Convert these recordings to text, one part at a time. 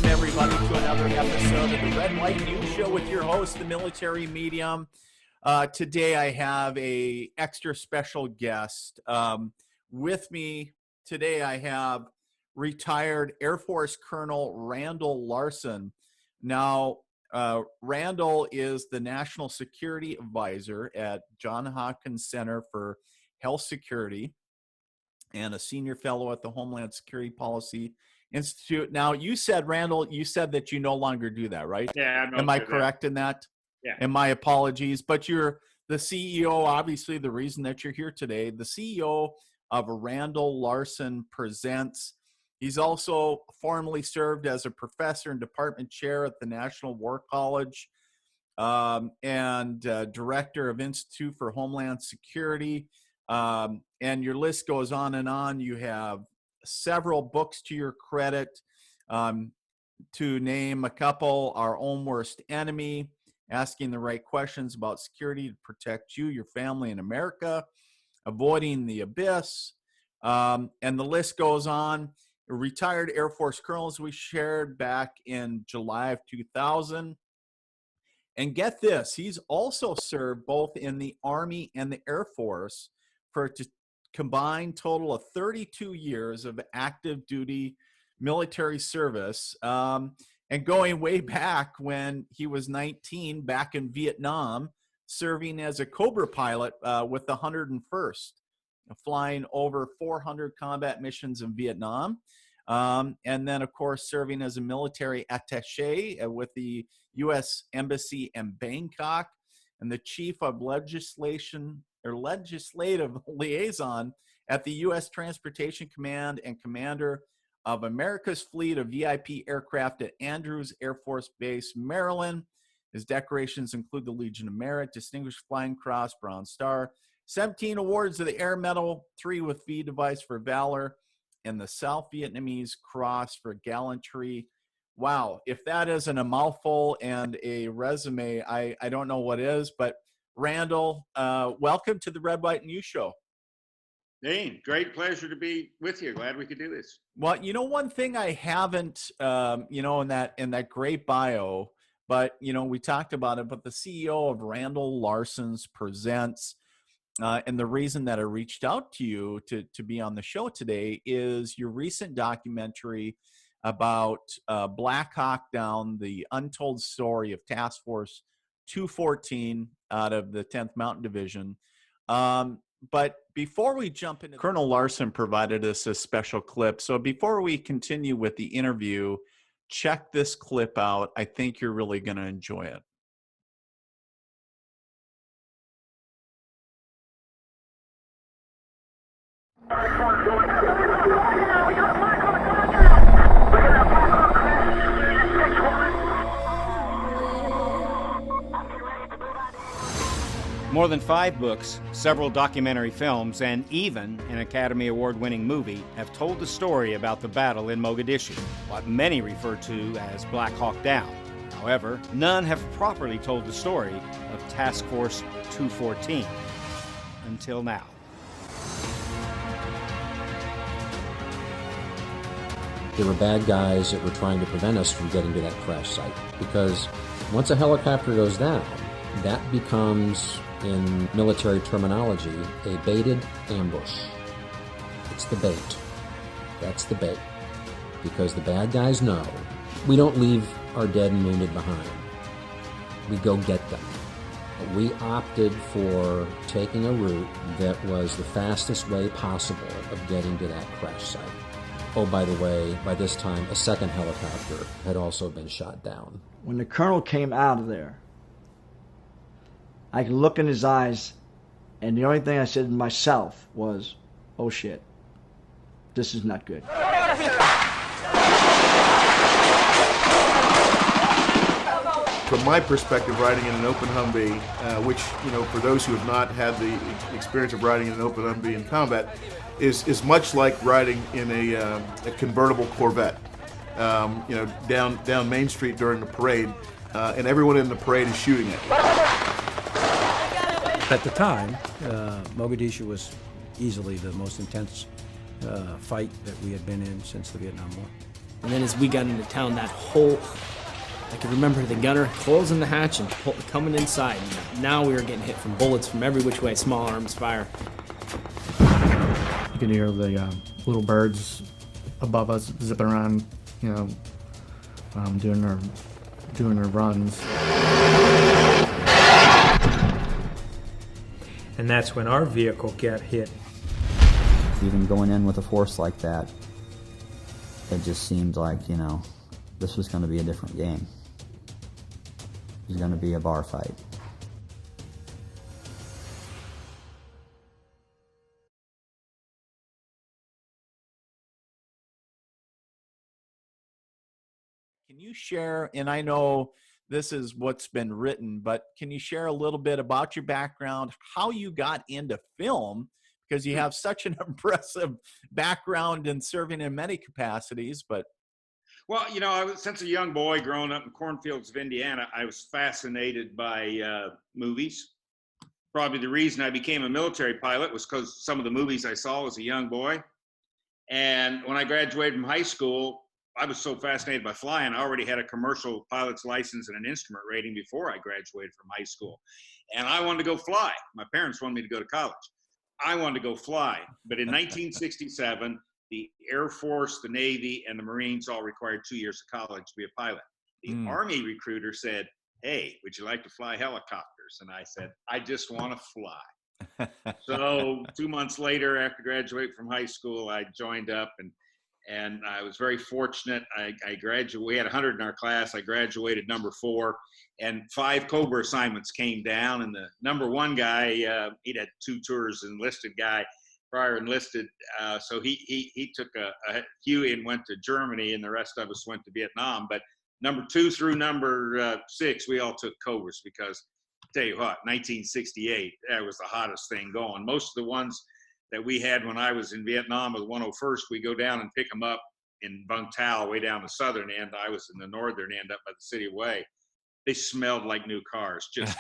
Welcome, everybody, to another episode of the Red White News Show with your host, the military medium. Today, I have a extra special guest. With me today, I have retired Air Force Colonel Randall Larsen. Now, Randall is the National Security Advisor at Johns Hopkins Center for Health Security and a senior fellow at the Homeland Security Policy Institute. Now, you said, Randall, you said that you no longer do that, right? Yeah. Am I correct in that? Yeah. And my apologies, but you're the CEO, obviously the reason that you're here today, the CEO of Randall Larsen Presents. He's also formerly served as a professor and department chair at the National War College and director of Institute for Homeland Security. And your list goes on and on. You have several books to your credit. To name a couple, Our Own Worst Enemy, Asking the Right Questions About Security to Protect You, Your Family, and America, Avoiding the Abyss, and the list goes on. A retired Air Force colonel, as we shared back in July of 2000. And get this, he's also served both in the Army and the Air Force for a combined total of 32 years of active duty military service, and going way back when he was 19, back in Vietnam, serving as a Cobra pilot with the 101st, flying over 400 combat missions in Vietnam. And then, of course, serving as a military attaché with the U.S. Embassy in Bangkok and the chief of legislative liaison at the U.S. Transportation Command and commander of America's fleet of VIP aircraft at Andrews Air Force Base, Maryland. His decorations include the Legion of Merit, Distinguished Flying Cross, Bronze Star, 17 awards of the Air Medal, 3 with V Device for Valor, and the South Vietnamese Cross for Gallantry. Wow, if that isn't a mouthful and a resume, I don't know what is. But Randall, welcome to the Red White News Show. Dean, great pleasure to be with you. Glad we could do this. Well, one thing I haven't, in that great bio, but, we talked about it, but the CEO of Randall Larsen's Presents, and the reason that I reached out to you to be on the show today is your recent documentary about Black Hawk Down, the untold story of Task Force 214 out of the 10th Mountain Division. But before we jump into, Colonel Larsen provided us a special clip. So before we continue with the interview, check this clip out. I think you're really going to enjoy it. More than 5 books, several documentary films, and even an Academy Award-winning movie have told the story about the battle in Mogadishu, what many refer to as Black Hawk Down. However, none have properly told the story of Task Force 214 until now. There were bad guys that were trying to prevent us from getting to that crash site, because once a helicopter goes down, that becomes, in military terminology, a baited ambush. It's the bait. That's the bait. Because the bad guys know we don't leave our dead and wounded behind. We go get them. We opted for taking a route that was the fastest way possible of getting to that crash site. Oh, by the way, by this time, a second helicopter had also been shot down. When the colonel came out of there, I could look in his eyes, and the only thing I said to myself was, oh shit, this is not good. From my perspective, riding in an open Humvee, which, for those who have not had the experience of riding in an open Humvee in combat, is much like riding in a convertible Corvette. Down Main Street during the parade, and everyone in the parade is shooting it. At the time, Mogadishu was easily the most intense fight that we had been in since the Vietnam War. And then as we got into town, that whole, I can remember the gunner closing the hatch and coming inside. And now we were getting hit from bullets from every which way, small arms fire. You could hear the little birds above us zipping around, you know, doing their runs. And that's when our vehicle got hit. Even going in with a force like that, it just seemed like, you know, this was going to be a different game. It was going to be a bar fight. Can you share, and I know this is what's been written, but can you share a little bit about your background, how you got into film? Because you have such an impressive background in serving in many capacities, but. Well, you know, since a young boy growing up in cornfields of Indiana, I was fascinated by movies. Probably the reason I became a military pilot was because some of the movies I saw as a young boy. And when I graduated from high school, I was so fascinated by flying. I already had a commercial pilot's license and an instrument rating before I graduated from high school. And I wanted to go fly. My parents wanted me to go to college. I wanted to go fly. But in 1967, the Air Force, the Navy, and the Marines all required 2 years of college to be a pilot. The Army recruiter said, "Hey, would you like to fly helicopters?" And I said, "I just want to fly." So 2 months later, after graduating from high school, I joined up, and I was very fortunate. I graduated. We had 100 in our class. I graduated number 4, and 5 Cobra assignments came down. And the number 1 guy, he'd had 2 tours, enlisted guy, prior enlisted. So he took a Huey and went to Germany, and the rest of us went to Vietnam. But number 2 through number 6, we all took Cobras because, tell you what, 1968, that was the hottest thing going. Most of the ones that we had when I was in Vietnam with 101st, we go down and pick them up in Vung Tau, way down the southern end. I was in the northern end up by the city of Way. They smelled like new cars. Just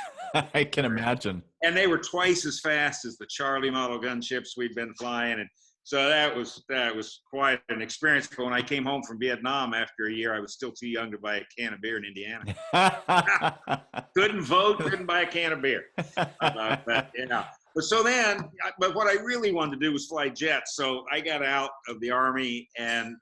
I can imagine. And they were twice as fast as the Charlie model gunships we'd been flying. And so that was quite an experience. But when I came home from Vietnam after a year, I was still too young to buy a can of beer in Indiana. Couldn't vote, couldn't buy a can of beer. But yeah. But what I really wanted to do was fly jets. So I got out of the Army and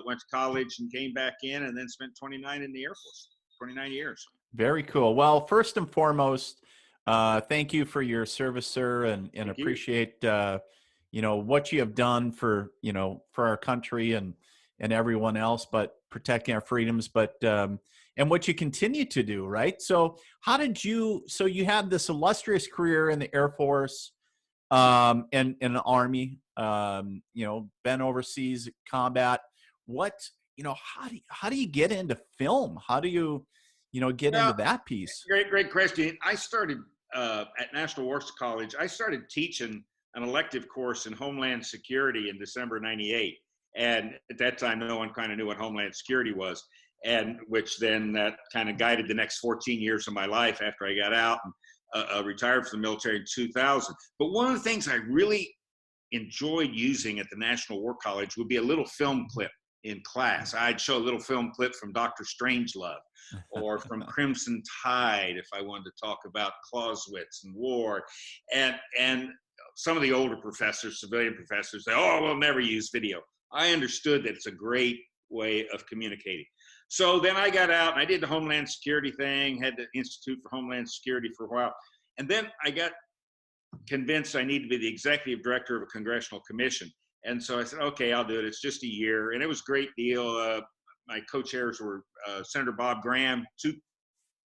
went to college and came back in, and then spent 29 in the Air Force, 29 years. Very cool. Well, first and foremost, thank you for your service, sir, and appreciate what you have done for our country and everyone else, but protecting our freedoms, but and what you continue to do, right? So so you had this illustrious career in the Air Force, and in the Army, been overseas combat. How do you get into film? How do you get into that piece? Great question. I started at National War College. I started teaching an elective course in Homeland Security in December '98. And at that time, no one kind of knew what Homeland Security was, and which then that kind of guided the next 14 years of my life after I got out and retired from the military in 2000. But one of the things I really enjoyed using at the National War College would be a little film clip in class. I'd show a little film clip from Dr. Strangelove or from Crimson Tide if I wanted to talk about Clausewitz and war. And some of the older professors, civilian professors, say, "Oh, we'll never use video." I understood that it's a great way of communicating. So then I got out and I did the Homeland Security thing, had the Institute for Homeland Security for a while. And then I got convinced I needed to be the executive director of a congressional commission. And so I said, okay, I'll do it. It's just a year. And it was a great deal. My co-chairs were Senator Bob Graham,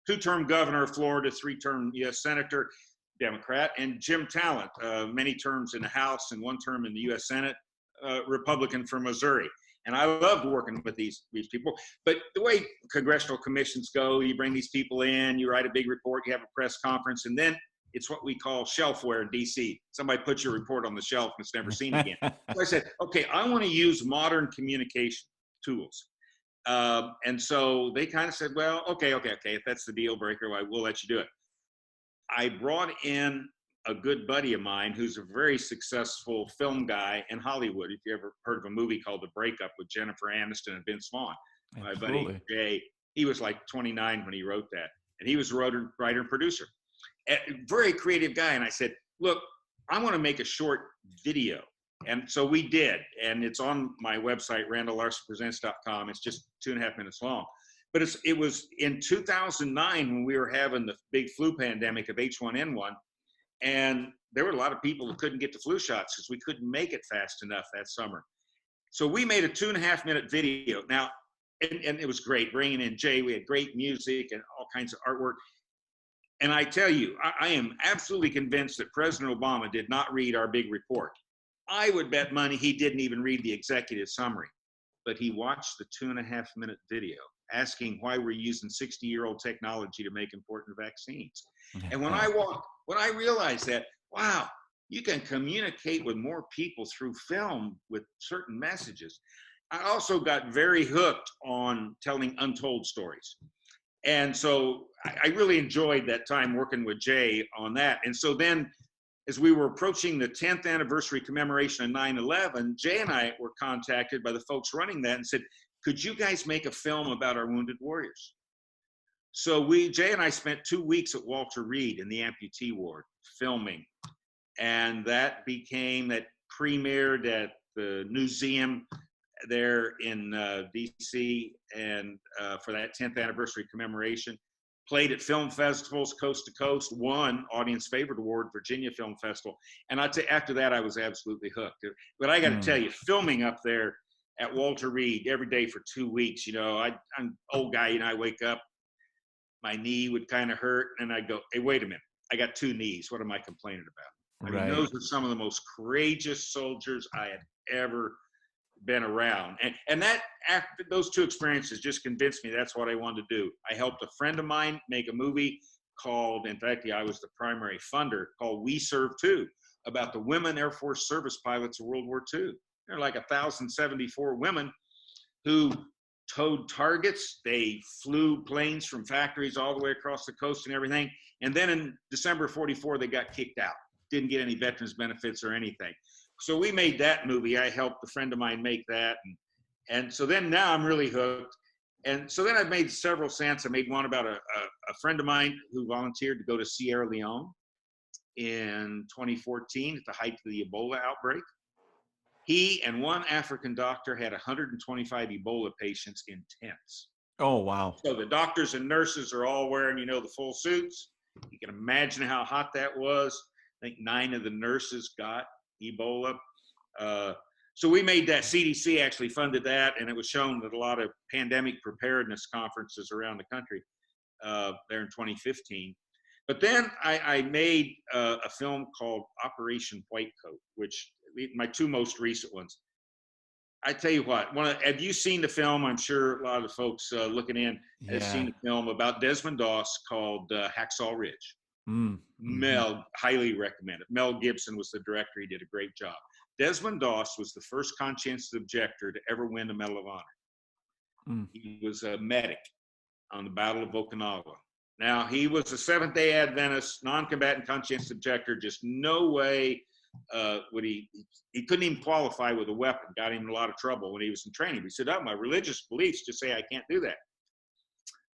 two-term governor of Florida, 3-term U.S. Senator, Democrat, and Jim Talent, many terms in the House and 1 term in the U.S. Senate, Republican from Missouri. And I loved working with these people. But the way congressional commissions go, you bring these people in, you write a big report, you have a press conference, and then it's what we call shelfware in DC. Somebody puts your report on the shelf and it's never seen again. So I said, okay, I want to use modern communication tools. And so they kind of said, well, okay, if that's the deal breaker, we'll let you do it. I brought in a good buddy of mine who's a very successful film guy in Hollywood. If you ever heard of a movie called The Breakup with Jennifer Aniston and Vince Vaughn, my buddy Jay, he was like 29 when he wrote that. And he was a writer and producer. A very creative guy. And I said, look, I want to make a short video. And so we did. And it's on my website, randalllarsenpresents.com. It's just 2.5 minutes long. But it was in 2009 when we were having the big flu pandemic of H1N1. And there were a lot of people who couldn't get the flu shots because we couldn't make it fast enough that summer. So we made a 2.5 minute video. Now, and it was great bringing in Jay. We had great music and all kinds of artwork. And I tell you, I am absolutely convinced that President Obama did not read our big report. I would bet money he didn't even read the executive summary, but he watched the 2.5 minute video asking why we're using 60-year-old technology to make important vaccines. And when I realized that, wow, you can communicate with more people through film with certain messages. I also got very hooked on telling untold stories. And so I really enjoyed that time working with Jay on that. And so then as we were approaching the 10th anniversary commemoration of 9/11, Jay and I were contacted by the folks running that and said, could you guys make a film about our wounded warriors? So Jay and I spent 2 weeks at Walter Reed in the amputee ward filming. And that premiered at the Museum there in DC, and for that 10th anniversary commemoration. Played at film festivals coast to coast, won Audience Favorite Award, Virginia Film Festival. And I'd say after that, I was absolutely hooked. But I got to tell you, filming up there at Walter Reed every day for 2 weeks, I'm an old guy, I wake up, my knee would kind of hurt, and I'd go, hey, wait a minute, I got 2 knees. What am I complaining about? I mean, those were some of the most courageous soldiers I had ever been around. And that, after those 2 experiences, just convinced me that's what I wanted to do. I helped a friend of mine make a movie called, in fact, I was the primary funder, called We Serve Too, about the women Air Force service pilots of World War II. There are like 1,074 women who towed targets. They flew planes from factories all the way across the coast and everything. And then in December 44, they got kicked out. Didn't get any veterans benefits or anything. So we made that movie. I helped a friend of mine make that. And so then now I'm really hooked. And so then I've made several since. I made one about a friend of mine who volunteered to go to Sierra Leone in 2014 at the height of the Ebola outbreak. He and one African doctor had 125 Ebola patients in tents. Oh, wow. So the doctors and nurses are all wearing, the full suits. You can imagine how hot that was. I think 9 of the nurses got Ebola. So we made that. CDC actually funded that, and it was shown at a lot of pandemic preparedness conferences around the country there in 2015. But then I made a film called Operation White Coat, which my 2 most recent ones. I tell you what, have you seen the film? I'm sure a lot of the folks looking in have seen the film about Desmond Doss called Hacksaw Ridge. Mel, highly recommend it. Mel Gibson was the director. He did a great job. Desmond Doss was the first conscientious objector to ever win the Medal of Honor. He was a medic on the Battle of Okinawa. Now, he was a Seventh-day Adventist, non-combatant conscientious objector. Just no way would he couldn't even qualify with a weapon. Got him in a lot of trouble when he was in training. He said, my religious beliefs just say I can't do that.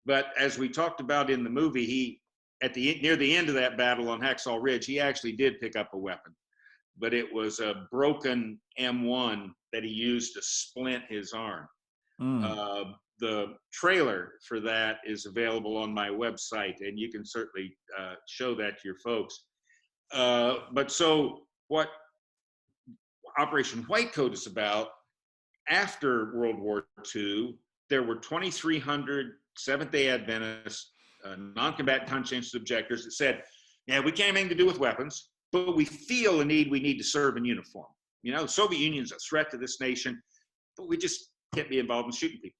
But as we talked about in the movie, near the end of that battle on Hacksaw Ridge, he actually did pick up a weapon. But it was a broken M1 that he used to splint his arm. The trailer for that is available on my website, and you can certainly show that to your folks. But so what Operation White Coat is about, after World War II, there were 2,300 Seventh-day Adventists, non-combatant conscientious objectors that said, we can't have anything to do with weapons, but we feel we need to serve in uniform. The Soviet Union's a threat to this nation, but we just can't be involved in shooting people.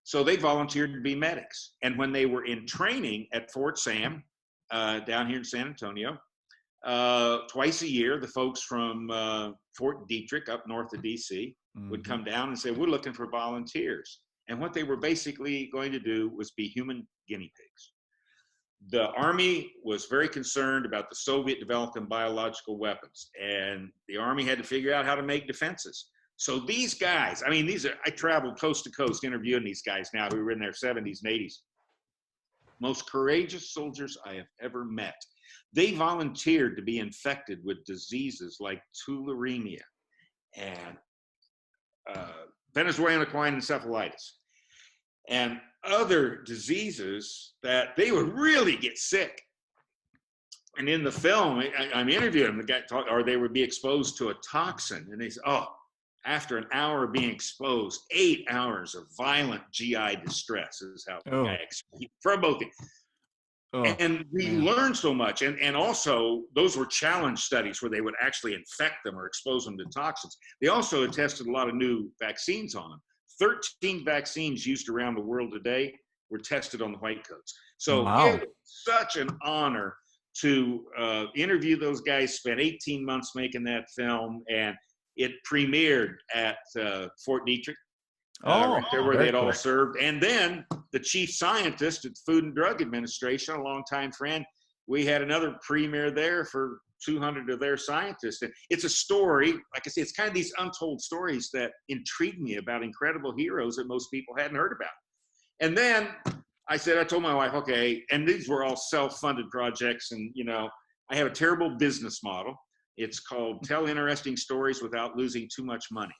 So they volunteered to be medics. And when they were in training at Fort Sam, down here in San Antonio, twice a year, the folks from Fort Detrick up north of DC would come down and say, we're looking for volunteers. And what they were basically going to do was be human guinea pigs. the Army was very concerned about the Soviet developing biological weapons, and the Army had to figure out how to make defenses. So these guys, I mean, I traveled coast to coast interviewing these guys now who were in their 70s and 80s. Most courageous soldiers I have ever met. They volunteered to be infected with diseases like tularemia and Venezuelan equine encephalitis and other diseases that they would really get sick. And in the film, I'm interviewing them, the guy or they would be exposed to a toxin, and they say, oh, after an hour of being exposed, 8 hours of violent GI distress is how the guy explained from both. And we learned so much. And also, those were challenge studies where they would actually infect them or expose them to toxins. They also had tested a lot of new vaccines on them. 13 vaccines used around the world today were tested on the white coats. So it was such an honor to interview those guys, spent 18 months making that film, and it premiered at Fort Detrick, right there where they'd all served. And then the chief scientist at the Food and Drug Administration, a longtime friend, we had another premiere there for 200 of their scientists. And it's a story, like I say, it's kind of these untold stories that intrigue me about incredible heroes that most people hadn't heard about. And then I told my wife, okay, and these were all self-funded projects. And, you know, I have a terrible business model. It's called Tell Interesting Stories Without Losing Too Much Money,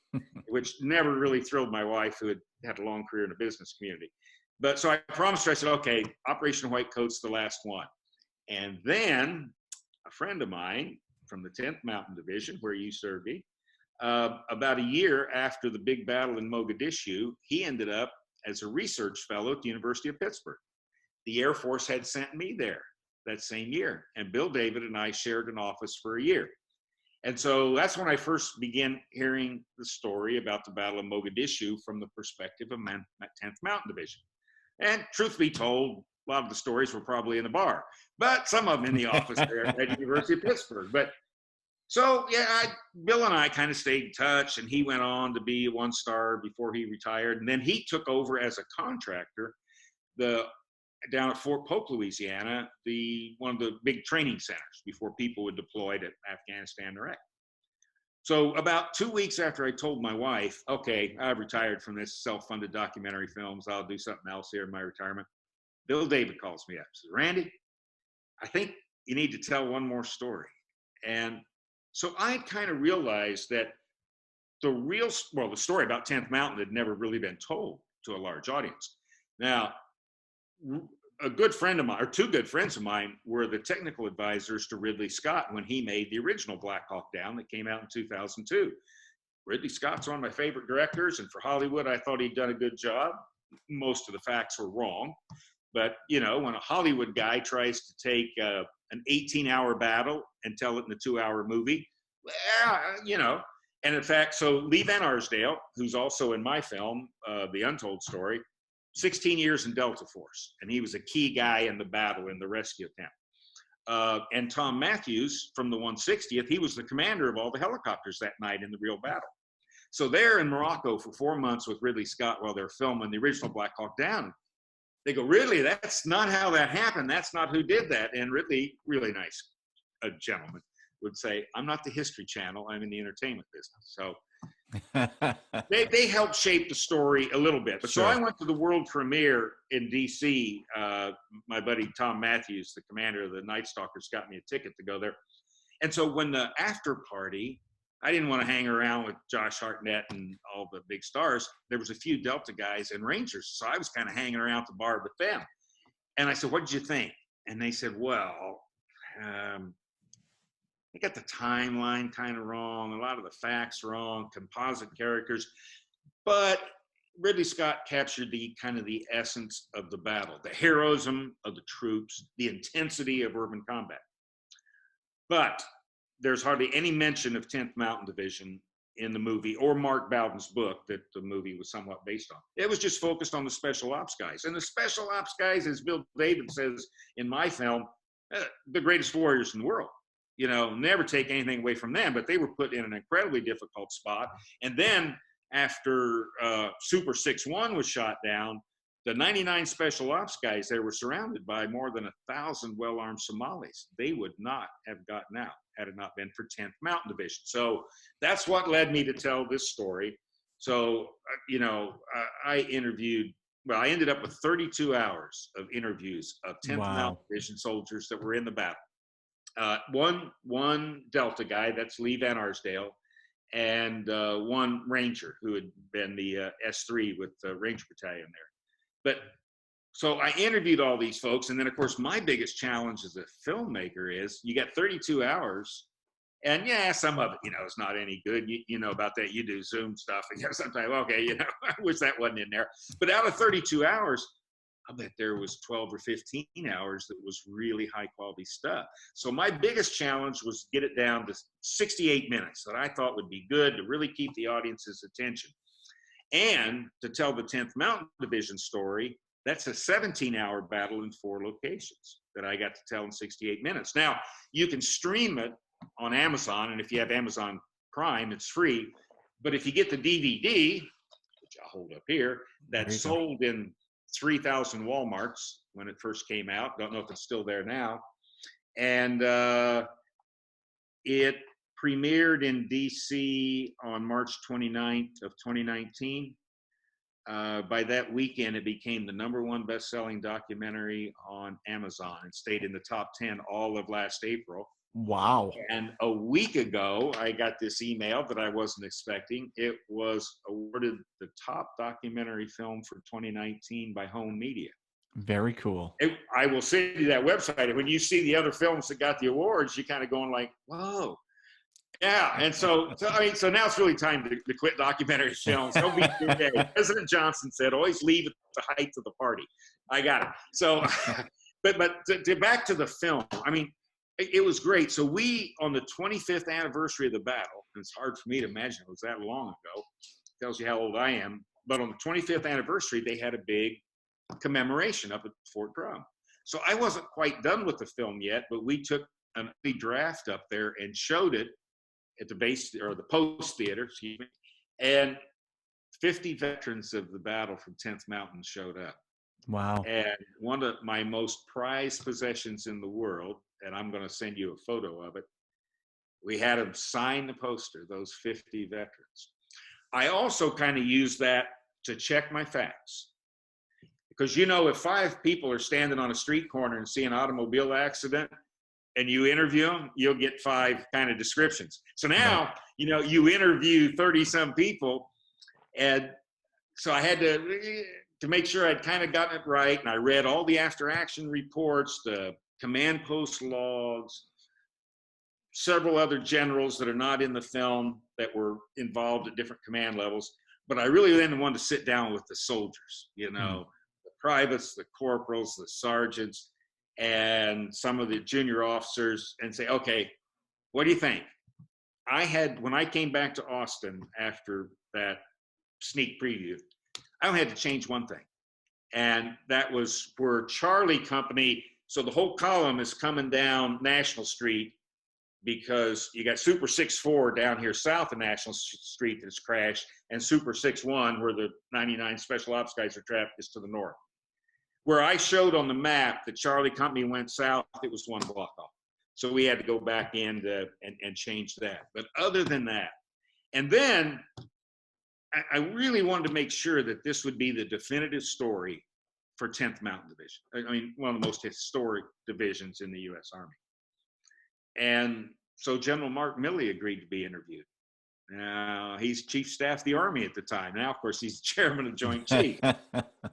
which never really thrilled my wife, who had a long career in the business community. But so I promised her, I said, okay, Operation White Coat's the last one. And then a friend of mine from the 10th Mountain Division, where you served, about a year after the big battle in Mogadishu, he ended up as a research fellow at the University of Pittsburgh. The Air Force had sent me there that same year, and Bill David and I shared an office for a year. And so that's when I first began hearing the story about the Battle of Mogadishu from the perspective of 10th Mountain Division. And truth be told, a lot of the stories were probably in the bar, but some of them in the office there at the University of Pittsburgh. But so, yeah, Bill and I kind of stayed in touch, and he went on to be a one-star before he retired. And then he took over as a contractor down at Fort Polk, Louisiana, one of the big training centers before people would deploy to Afghanistan and Iraq. So about 2 weeks after I told my wife, okay, I've retired from this self-funded documentary films, I'll do something else here in my retirement, Bill David calls me up and says, Randy, I think you need to tell one more story. And so I kind of realized that the story about 10th Mountain had never really been told to a large audience. Now, a good friend of mine, or two good friends of mine, were the technical advisors to Ridley Scott when he made the original Black Hawk Down that came out in 2002. Ridley Scott's one of my favorite directors, and for Hollywood, I thought he'd done a good job. Most of the facts were wrong. But, you know, when a Hollywood guy tries to take an 18-hour battle and tell it in a 2-hour movie, well, you know. And in fact, so Lee Van Arsdale, who's also in my film, The Untold Story, 16 years in Delta Force, and he was a key guy in the battle in the rescue attempt. And Tom Matthews from the 160th, he was the commander of all the helicopters that night in the real battle. So they're in Morocco for 4 months with Ridley Scott while they're filming the original Black Hawk Down. They go, really? That's not how that happened. That's not who did that. And Ridley, really nice gentleman, would say, I'm not the History Channel. I'm in the entertainment business. So they helped shape the story a little bit. But sure. So I went to the world premiere in D.C. My buddy Tom Matthews, the commander of the Night Stalkers, got me a ticket to go there. And so when the after party, I didn't want to hang around with Josh Hartnett and all the big stars. There was a few Delta guys and Rangers. So I was kind of hanging around the bar with them. And I said, what did you think? And they said, well, they got the timeline kind of wrong, a lot of the facts wrong, composite characters. But Ridley Scott captured the kind of the essence of the battle, the heroism of the troops, the intensity of urban combat. But there's hardly any mention of 10th Mountain Division in the movie or Mark Bowden's book that the movie was somewhat based on. It was just focused on the special ops guys. And the special ops guys, as Bill David says in my film, the greatest warriors in the world. You know, never take anything away from them, but they were put in an incredibly difficult spot. And then after Super 6-1 was shot down, the 99 special ops guys, they were surrounded by more than 1,000 well-armed Somalis. They would not have gotten out had it not been for 10th Mountain Division. So that's what led me to tell this story. So, I ended up with 32 hours of interviews of 10th Mountain Division soldiers that were in the battle. One Delta guy, that's Lee Van Arsdale, and one Ranger who had been the S3 with the Ranger Battalion there. But so I interviewed all these folks, and then of course my biggest challenge as a filmmaker is you got 32 hours, and yeah, some of it, is not any good. You know about that. You do Zoom stuff, and sometimes, okay, I wish that wasn't in there. But out of 32 hours, I bet there was 12 or 15 hours that was really high quality stuff. So my biggest challenge was to get it down to 68 minutes that I thought would be good to really keep the audience's attention. And to tell the 10th Mountain Division story, that's a 17-hour battle in 4 locations that I got to tell in 68 minutes. Now, you can stream it on Amazon, and if you have Amazon Prime, it's free. But if you get the DVD, which I'll hold up here, that's sold in 3,000 Walmarts when it first came out. Don't know if it's still there now. And it premiered in DC on March 29th of 2019. By that weekend, it became the #1 best-selling documentary on Amazon and stayed in the top 10 all of last April. Wow. And a week ago, I got this email that I wasn't expecting. It was awarded the top documentary film for 2019 by Home Media. Very cool. I will send you that website. And when you see the other films that got the awards, you're kind of going like, whoa. Yeah, and so now it's really time to quit documentary films. Don't be too gay. President Johnson said, always leave at the height of the party. I got it. So, but back to the film. I mean, it was great. So on the 25th anniversary of the battle, and it's hard for me to imagine it was that long ago. It tells you how old I am. But on the 25th anniversary, they had a big commemoration up at Fort Drum. So I wasn't quite done with the film yet, but we took an early draft up there and showed it at the base or the post theater, excuse me, and 50 veterans of the battle from 10th Mountain showed up. Wow. And one of my most prized possessions in the world, and I'm going to send you a photo of it, we had them sign the poster, those 50 veterans. I also kind of use that to check my facts. Because, if 5 people are standing on a street corner and see an automobile accident, and you interview them, you'll get 5 kind of descriptions. So now, you interview 30-some people. And so I had to make sure I'd kind of gotten it right. And I read all the after-action reports, the command post logs, several other generals that are not in the film that were involved at different command levels. But I really then wanted to sit down with the soldiers, the privates, the corporals, the sergeants, and some of the junior officers, and say, okay, what do you think? When I came back to Austin after that sneak preview, I only had to change one thing. And that was where Charlie Company, so the whole column is coming down National Street because you got Super 6-4 down here south of National Street that's crashed, and Super 6-1, where the 99 Special Ops guys are trapped, is to the north. Where I showed on the map that Charlie Company went south, it was 1 block off. So we had to go back in and change that. But other than that, and then I really wanted to make sure that this would be the definitive story for 10th Mountain Division. I mean, one of the most historic divisions in the U.S. Army. And so General Mark Milley agreed to be interviewed. Now, he's Chief Staff of the Army at the time. Now, of course, he's Chairman of Joint Chiefs.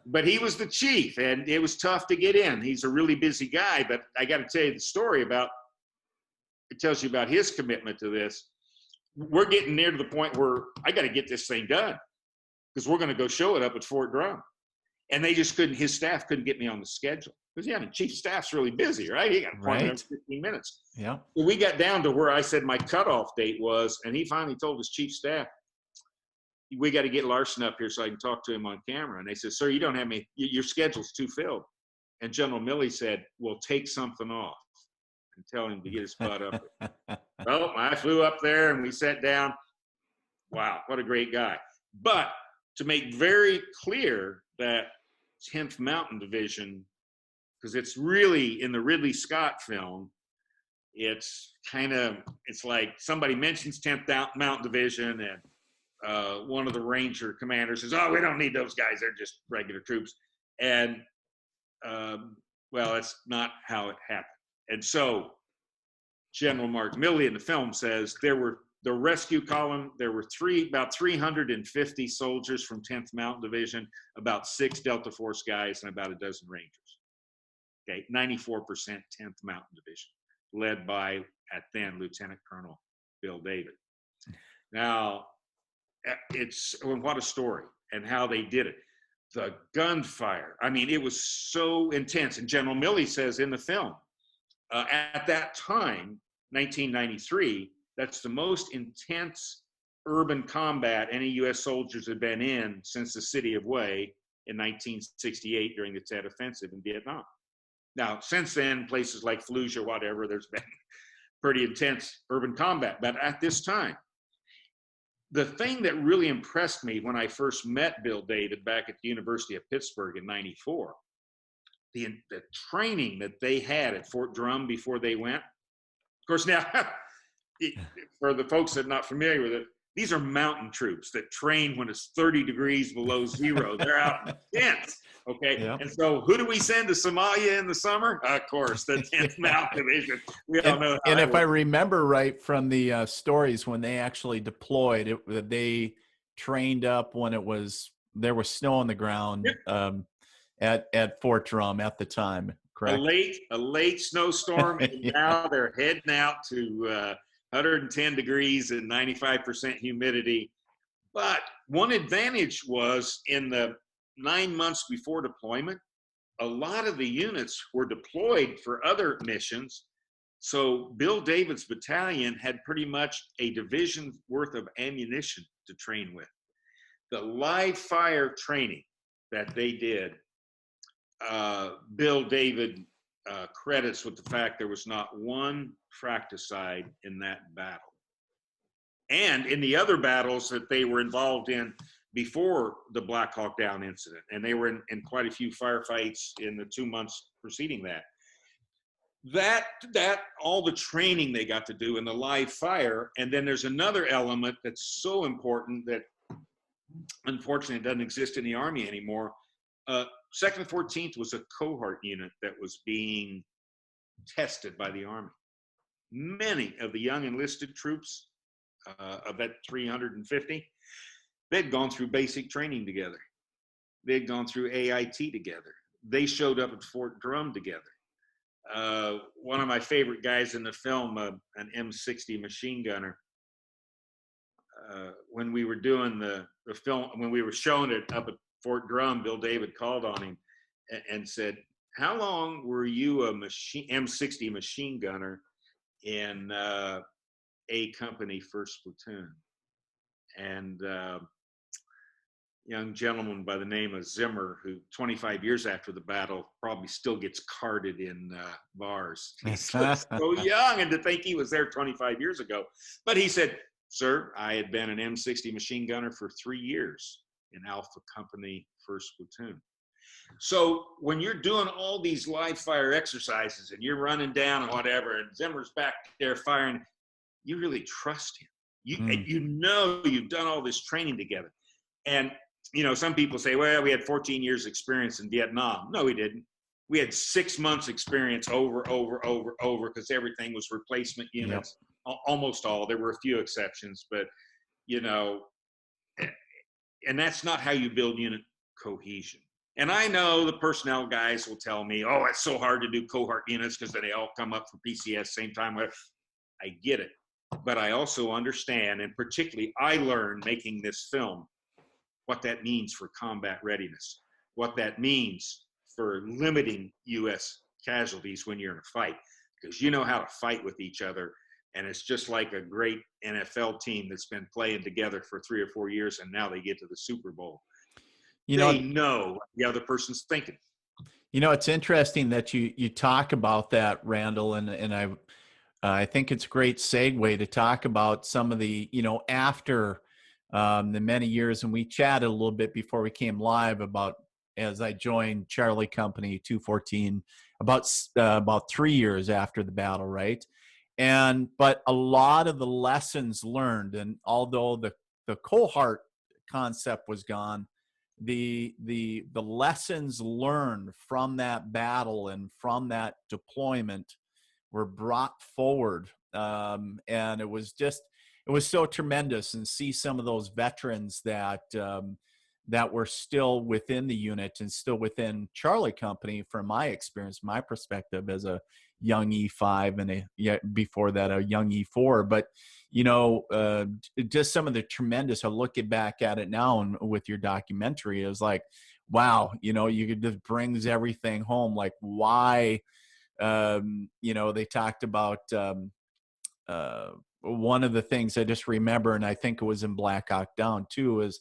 But he was the chief, and it was tough to get in. He's a really busy guy, but I got to tell you the story it tells you about his commitment to this. We're getting near to the point where I got to get this thing done because we're going to go show it up at Fort Drum. And they just his staff couldn't get me on the schedule. Because, Chief of Staff's really busy, right? He got an appointment every 15 minutes. Yeah. So we got down to where I said my cutoff date was, and he finally told his chief staff, we got to get Larsen up here so I can talk to him on camera. And they said, sir, you don't have your schedule's too filled. And General Milley said, well, take something off and tell him to get his butt up there. Well, I flew up there and we sat down. Wow, what a great guy. But to make very clear that 10th Mountain Division, because it's really in the Ridley Scott film. It's like somebody mentions 10th Mountain Division, and one of the Ranger commanders says, "Oh, we don't need those guys. They're just regular troops." And well, that's not how it happened. And so General Mark Milley in the film says there were the rescue column. There were about 350 soldiers from 10th Mountain Division, about 6 Delta Force guys, and about a dozen Rangers. Okay, 94% 10th Mountain Division, led by, at then, Lieutenant Colonel Bill David. Now, what a story, and how they did it. The gunfire, I mean, it was so intense. And General Milley says in the film, at that time, 1993, that's the most intense urban combat any U.S. soldiers had been in since the city of Hue in 1968 during the Tet Offensive in Vietnam. Now, since then, places like Fallujah, whatever, there's been pretty intense urban combat. But at this time, the thing that really impressed me when I first met Bill David back at the University of Pittsburgh in '94, the training that they had at Fort Drum before they went. Of course, now, for the folks that are not familiar with it, these are mountain troops that train when it's 30 degrees below zero. They're out in the tents, okay? Yep. And so who do we send to Somalia in the summer? Of course, the 10th Mountain Division. We all know how and if I remember right from the stories, when they actually deployed, they trained up when there was snow on the ground. Yep. At Fort Drum at the time, correct? A late snowstorm, and now they're heading out to 110 degrees and 95% humidity. But one advantage was in the 9 months before deployment, a lot of the units were deployed for other missions. So Bill David's battalion had pretty much a division's worth of ammunition to train with. The live fire training that they did, Bill David credits with the fact there was not one fratricide in that battle. And in the other battles that they were involved in before the Black Hawk Down incident, and they were in quite a few firefights in the 2 months preceding that. That all the training they got to do in the live fire. And then there's another element that's so important that unfortunately doesn't exist in the Army anymore. 2nd 14th was a cohort unit that was being tested by the Army. Many of the young enlisted troops, of that 350, they'd gone through basic training together. They'd gone through AIT together. They showed up at Fort Drum together. One of my favorite guys in the film, an M60 machine gunner, when we were doing the film, when we were showing it up at Fort Drum, Bill David called on him and said, "How long were you a M60 machine gunner in A Company 1st Platoon?" And young gentleman by the name of Zimmer, who 25 years after the battle probably still gets carded in bars. He's so young, and to think he was there 25 years ago. But he said, "Sir, I had been an M60 machine gunner for 3 years in Alpha Company 1st Platoon." So when you're doing all these live fire exercises and you're running down and whatever, and Zimmer's back there firing, you really trust him. You know you've done all this training together. And, you know, some people say, well, we had 14 years experience in Vietnam. No, we didn't. We had 6 months experience over, because everything was replacement units. Yep. Almost all. There were a few exceptions, but, you know, and that's not how you build unit cohesion. And I know the personnel guys will tell me, oh, it's so hard to do cohort units because they all come up for PCS same time. I get it. But I also understand, and particularly I learned making this film, what that means for combat readiness, what that means for limiting U.S. casualties when you're in a fight, because you know how to fight with each other. And it's just like a great NFL team that's been playing together for 3 or 4 years, and now they get to the Super Bowl. They know what the other person's thinking. You know, it's interesting that you talk about that, Randall, and I think it's a great segue to talk about some of the, you know, after the many years, and we chatted a little bit before we came live about as I joined Charlie Company 214 about 3 years after the battle, right? But a lot of the lessons learned, and although the cohort concept was gone, the lessons learned from that battle and from that deployment were brought forward, and it was so tremendous, and see some of those veterans that were still within the unit and still within Charlie Company, from my experience, my perspective as a young E5 and before that a young E4. But just some of the tremendous, I look back at it now and with your documentary, it was like, wow, you could just brings everything home. Like, why, they talked about one of the things I just remember, and I think it was in Black Hawk Down too, is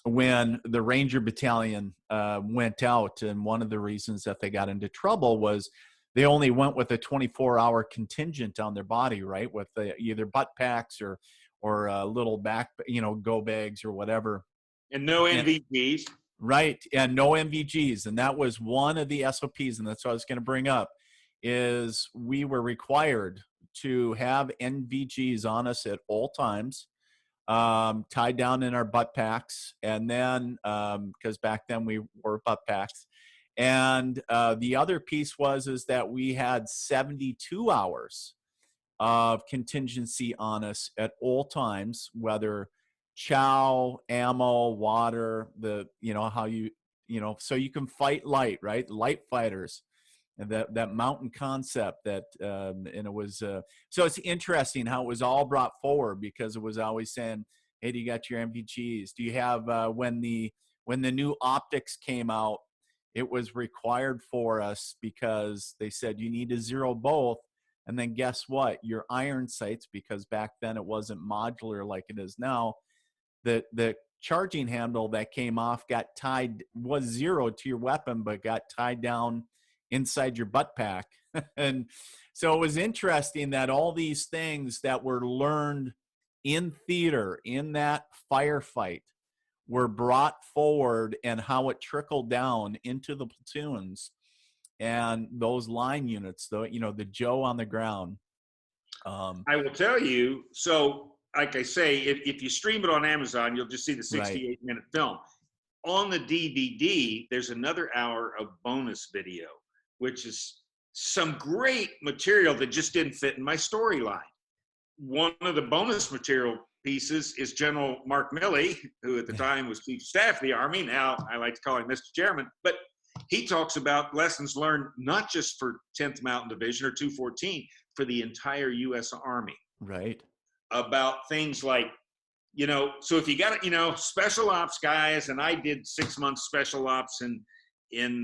when the Ranger Battalion went out, and one of the reasons that they got into trouble was they only went with a 24-hour contingent on their body, right? With either butt packs or little back, go bags or whatever. And no NVGs. Right, and no MVGs. And that was one of the SOPs, and that's what I was going to bring up, is we were required to have NVGs on us at all times, tied down in our butt packs. And then, because back then we wore butt packs. And the other piece is that we had 72 hours of contingency on us at all times, whether chow, ammo, water, so you can fight light, right? Light fighters, and that mountain concept and it was, so it's interesting how it was all brought forward, because it was always saying, hey, do you got your MVGs? Do you have, when the new optics came out, it was required for us because they said you need to zero both. And then guess what? Your iron sights, because back then it wasn't modular like it is now, the charging handle that came off was zero to your weapon, but got tied down inside your butt pack. And so it was interesting that all these things that were learned in theater, in that firefight, were brought forward, and how it trickled down into the platoons and those line units, the Joe on the ground. I will tell you, so like I say, if you stream it on Amazon, you'll just see the 68-minute film. On the DVD, there's another hour of bonus video, which is some great material that just didn't fit in my storyline. One of the bonus material pieces is General Mark Milley, who at the time was Chief of Staff of the Army. Now I like to call him Mr. Chairman, but he talks about lessons learned not just for 10th Mountain Division or 214, for the entire U.S. Army. Right. About things like, so if you got, special ops guys, and I did 6 months special ops in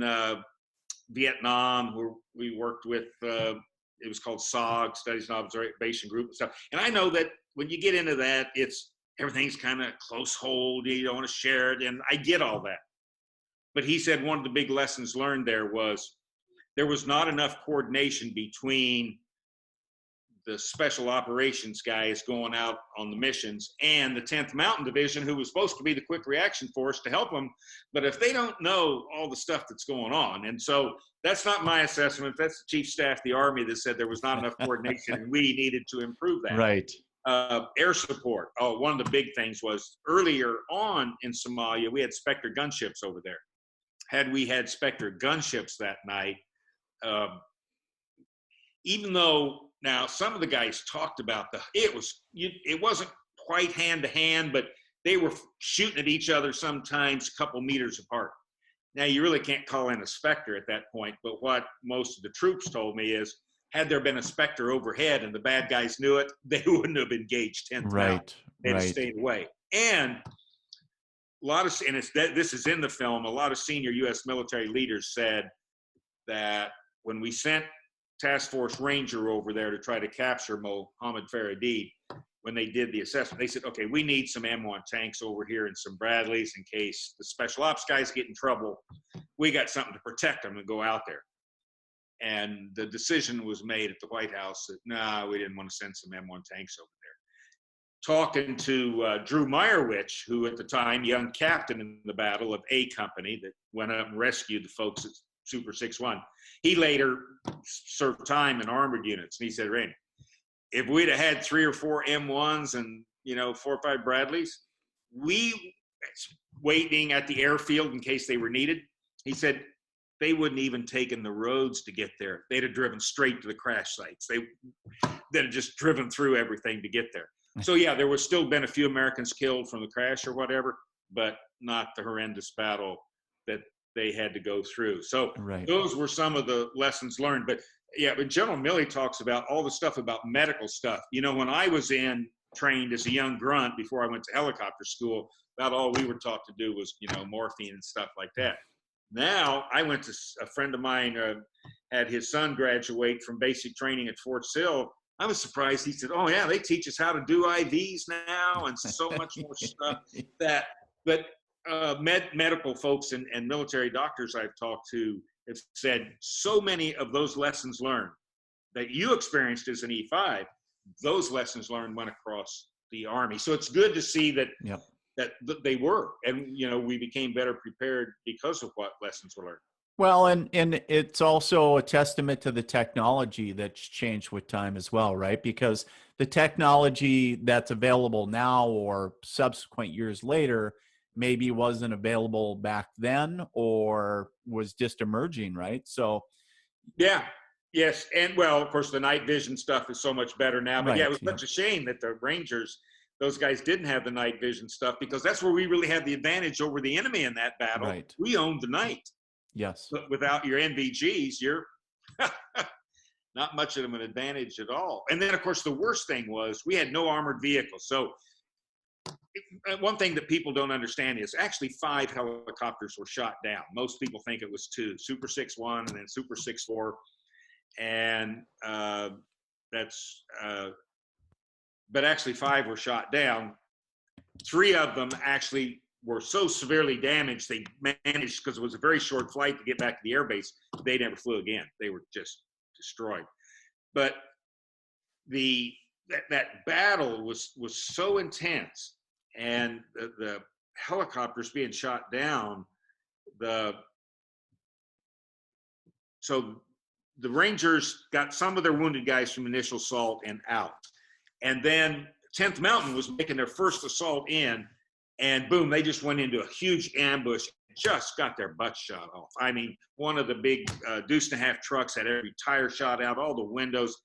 Vietnam, where we worked with, it was called SOG, Studies and Observation Group and stuff. And I know that when you get into that, everything's kind of close hold, you don't want to share it, and I get all that. But he said one of the big lessons learned there was not enough coordination between the special operations guys going out on the missions and the 10th Mountain Division, who was supposed to be the quick reaction force to help them. But if they don't know all the stuff that's going on, and so that's not my assessment, that's the Chief of Staff of the Army that said there was not enough coordination and we needed to improve that. Right. Air support. Oh, one of the big things was earlier on in Somalia, we had Spectre gunships over there. Had we had Spectre gunships that night, even though now some of the guys talked about it wasn't quite hand to hand, but they were shooting at each other sometimes a couple meters apart. Now you really can't call in a Spectre at that point, but what most of the troops told me is, had there been a Spectre overhead and the bad guys knew it, they wouldn't have engaged 10th Mountain. They'd have stayed away. And this is in the film, a lot of senior U.S. military leaders said that when we sent Task Force Ranger over there to try to capture Mohammed Faradid, when they did the assessment, they said, okay, we need some M1 tanks over here and some Bradleys in case the special ops guys get in trouble. We got something to protect them and go out there. And the decision was made at the White House that, we didn't want to send some M1 tanks over there. talking to Drew Meyerowitz, who at the time, young captain in the Battle of A Company that went up and rescued the folks at Super 6-1. He later served time in armored units. And he said, Randy, if we'd have had 3 or 4 M1s and, 4 or 5 Bradleys, we waiting at the airfield in case they were needed. He said, they wouldn't even taken the roads to get there. They'd have driven straight to the crash sites. They'd have just driven through everything to get there. So yeah, there was still been a few Americans killed from the crash or whatever, but not the horrendous battle that they had to go through. So those were some of the lessons learned. But yeah, but General Milley talks about all the stuff about medical stuff. When I was trained as a young grunt before I went to helicopter school, about all we were taught to do was, morphine and stuff like that. Now, I went to a friend of mine, had his son graduate from basic training at Fort Sill. I was surprised. He said, oh, yeah, they teach us how to do IVs now and so much more stuff that. But medical folks and military doctors I've talked to have said so many of those lessons learned that you experienced as an E5, those lessons learned went across the Army. So it's good to see that. Yep. That they were, and we became better prepared because of what lessons were learned. Well, and it's also a testament to the technology that's changed with time as well, right? Because the technology that's available now or subsequent years later maybe wasn't available back then or was just emerging, right? So yeah, yes, and well, of course, the night vision stuff is so much better now. But yeah, it was such a shame that the Rangers, those guys didn't have the night vision stuff, because that's where we really had the advantage over the enemy in that battle. Right. We owned the night. Yes. But without your NVGs, you're not much of an advantage at all. And then, of course, the worst thing was we had no armored vehicles. So one thing that people don't understand is actually 5 helicopters were shot down. Most people think it was 2, Super 6-1 and then Super 6-4. And but actually 5 were shot down. 3 of them actually were so severely damaged, they managed, because it was a very short flight to get back to the airbase, they never flew again. They were just destroyed. But that battle was so intense, and the helicopters being shot down, so the Rangers got some of their wounded guys from initial assault and out. And then 10th Mountain was making their first assault in, and boom, they just went into a huge ambush, just got their butts shot off. I mean, one of the big deuce-and-a-half trucks had every tire shot out, all the windows,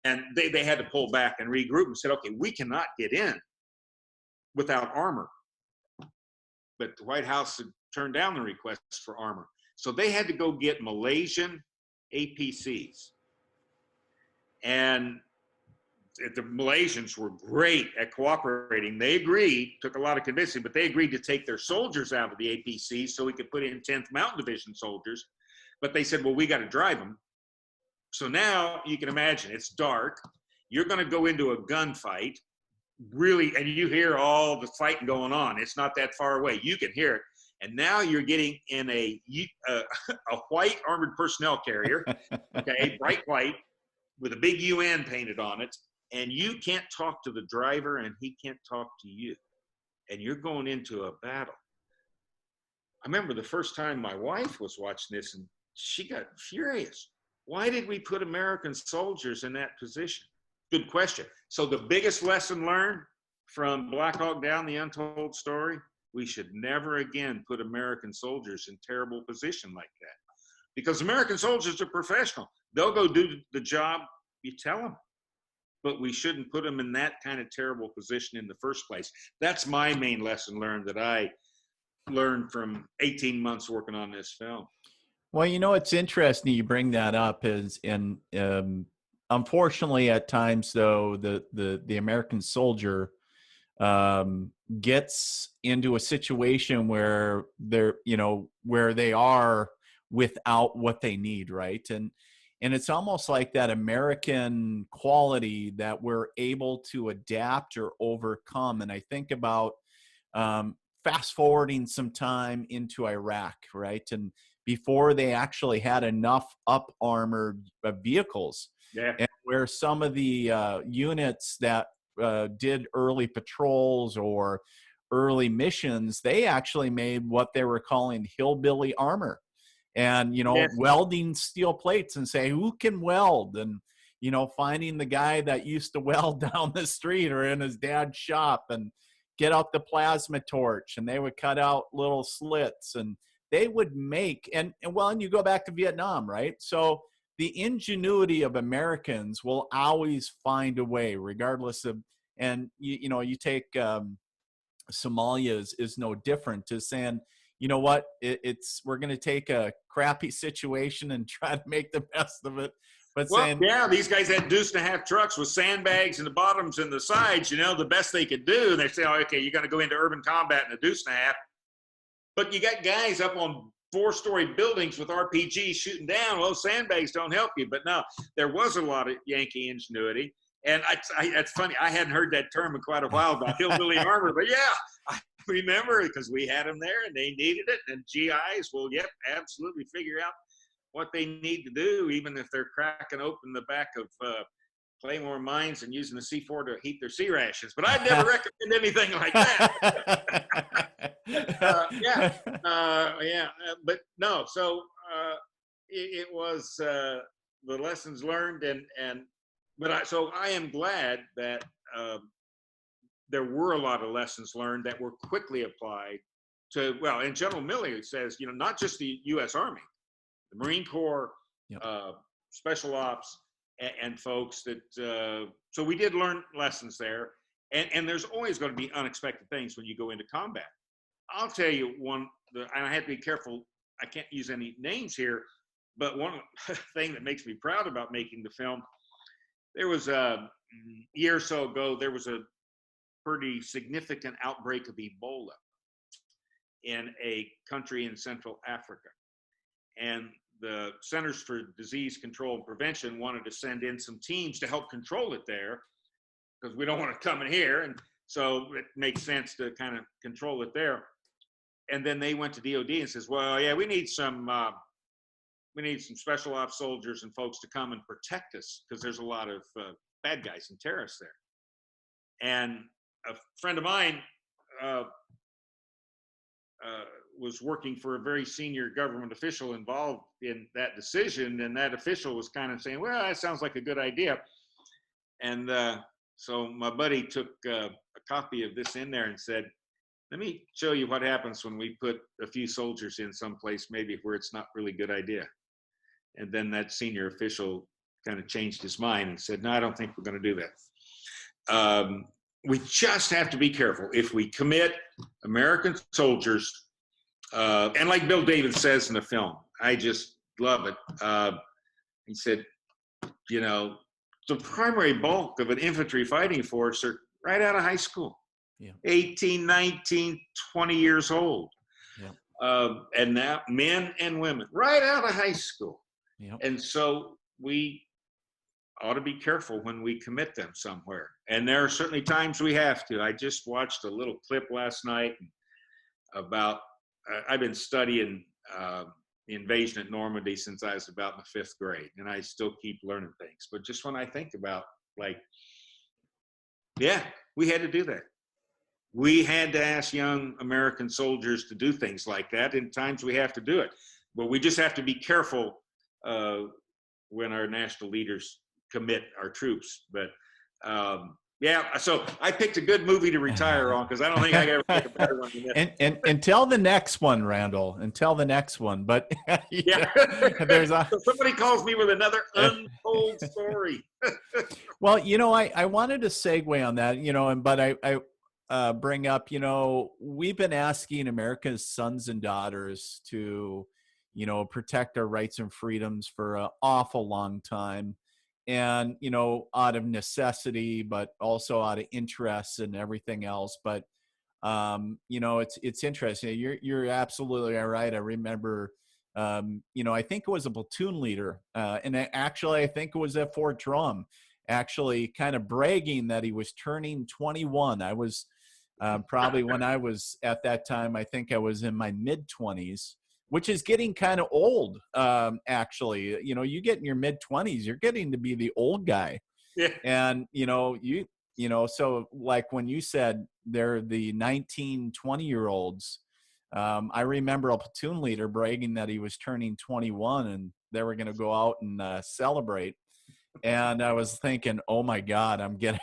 and they had to pull back and regroup and said, okay, we cannot get in without armor. But the White House had turned down the request for armor. So they had to go get Malaysian APCs. And the Malaysians were great at cooperating. They agreed, took a lot of convincing, but they agreed to take their soldiers out of the APCs so we could put in 10th Mountain Division soldiers. But they said, well, we got to drive them. So now you can imagine, it's dark. You're going to go into a gunfight, really, and you hear all the fighting going on. It's not that far away. You can hear it. And now you're getting in a white armored personnel carrier, okay, bright white, with a big UN painted on it. And you can't talk to the driver, and he can't talk to you. And you're going into a battle. I remember the first time my wife was watching this, and she got furious. Why did we put American soldiers in that position? Good question. So the biggest lesson learned from Black Hawk Down, the Untold story, we should never again put American soldiers in terrible position like that. Because American soldiers are professional. They'll go do the job you tell them. But we shouldn't put them in that kind of terrible position in the first place. That's my main lesson learned that I learned from 18 months working on this film. Well, it's interesting you bring that up unfortunately at times though, the American soldier gets into a situation where where they are without what they need, right? And it's almost like that American quality that we're able to adapt or overcome. And I think about fast forwarding some time into Iraq, right? And before they actually had enough up armored vehicles, yeah, and where some of the units that did early patrols or early missions, they actually made what they were calling hillbilly armor, and Yes. welding steel plates and say, who can weld, and finding the guy that used to weld down the street or in his dad's shop and get out the plasma torch, and they would cut out little slits, and they would make, and you go back to Vietnam, right? So the ingenuity of Americans will always find a way, regardless of, and you take Somalia is no different, to saying, you know what, we're going to take a crappy situation and try to make the best of it. But these guys had deuce and a half trucks with sandbags in the bottoms and the sides, the best they could do. And they say, oh, okay, you're going to go into urban combat in a deuce and a half. But you got guys up on 4-story buildings with RPGs shooting down. Well, sandbags don't help you. But no, there was a lot of Yankee ingenuity. And it's funny, I hadn't heard that term in quite a while about hillbilly armor. But yeah, I remember, because we had them there and they needed it. And GIs will, absolutely figure out what they need to do, even if they're cracking open the back of Claymore mines and using the C4 to heat their sea rations. But I'd never recommend anything like that. But no, so it was the lessons learned, so I am glad that there were a lot of lessons learned that were quickly applied to, and General Milley says, not just the U.S. Army, the Marine Corps, Special Ops, and folks that, so we did learn lessons there. And there's always going to be unexpected things when you go into combat. I'll tell you one, and I have to be careful, I can't use any names here, but one thing that makes me proud about making the film, there was a year or so ago, there was a pretty significant outbreak of Ebola in a country in Central Africa. And the Centers for Disease Control and Prevention wanted to send in some teams to help control it there, because we don't want to come in here. And so it makes sense to kind of control it there. And then they went to DOD and says, well, yeah, we need some special ops soldiers and folks to come and protect us, because there's a lot of bad guys and terrorists there. And a friend of mine was working for a very senior government official involved in that decision. And that official was kind of saying, well, that sounds like a good idea. And so my buddy took a copy of this in there and said, let me show you what happens when we put a few soldiers in someplace maybe where it's not really a good idea. And then that senior official kind of changed his mind and said, no, I don't think we're going to do that. We just have to be careful. If we commit American soldiers, and like Bill David says in the film, I just love it. He said, the primary bulk of an infantry fighting force are right out of high school, 18, 19, 20 years old. And now men and women right out of high school. And so we ought to be careful when we commit them somewhere. And there are certainly times we have to. I just watched a little clip last night about, I've been studying the invasion at Normandy since I was about in the 5th grade, and I still keep learning things. But just when I think about, we had to do that. We had to ask young American soldiers to do things like that. In times we have to do it. But we just have to be careful when our national leaders commit our troops. But so I picked a good movie to retire on, because I don't think I ever pick a better one than this. And until the next one, Randall, until the next one. But there's so somebody calls me with another untold story. Well, I wanted to segue on that, but I bring up, we've been asking America's sons and daughters to, protect our rights and freedoms for an awful long time. And, out of necessity, but also out of interest and everything else. But, it's interesting. You're absolutely right. I remember, I think it was a platoon leader. And actually, I think it was at Fort Drum, actually kind of bragging that he was turning 21. I was probably, when I was at that time, I think I was in my mid-20s. Which is getting kind of old, actually. You get in your mid-20s, you're getting to be the old guy. Yeah. And, you know, so like when you said they're the 19, 20-year-olds, I remember a platoon leader bragging that he was turning 21 and they were going to go out and celebrate. And I was thinking, oh my God, I'm getting,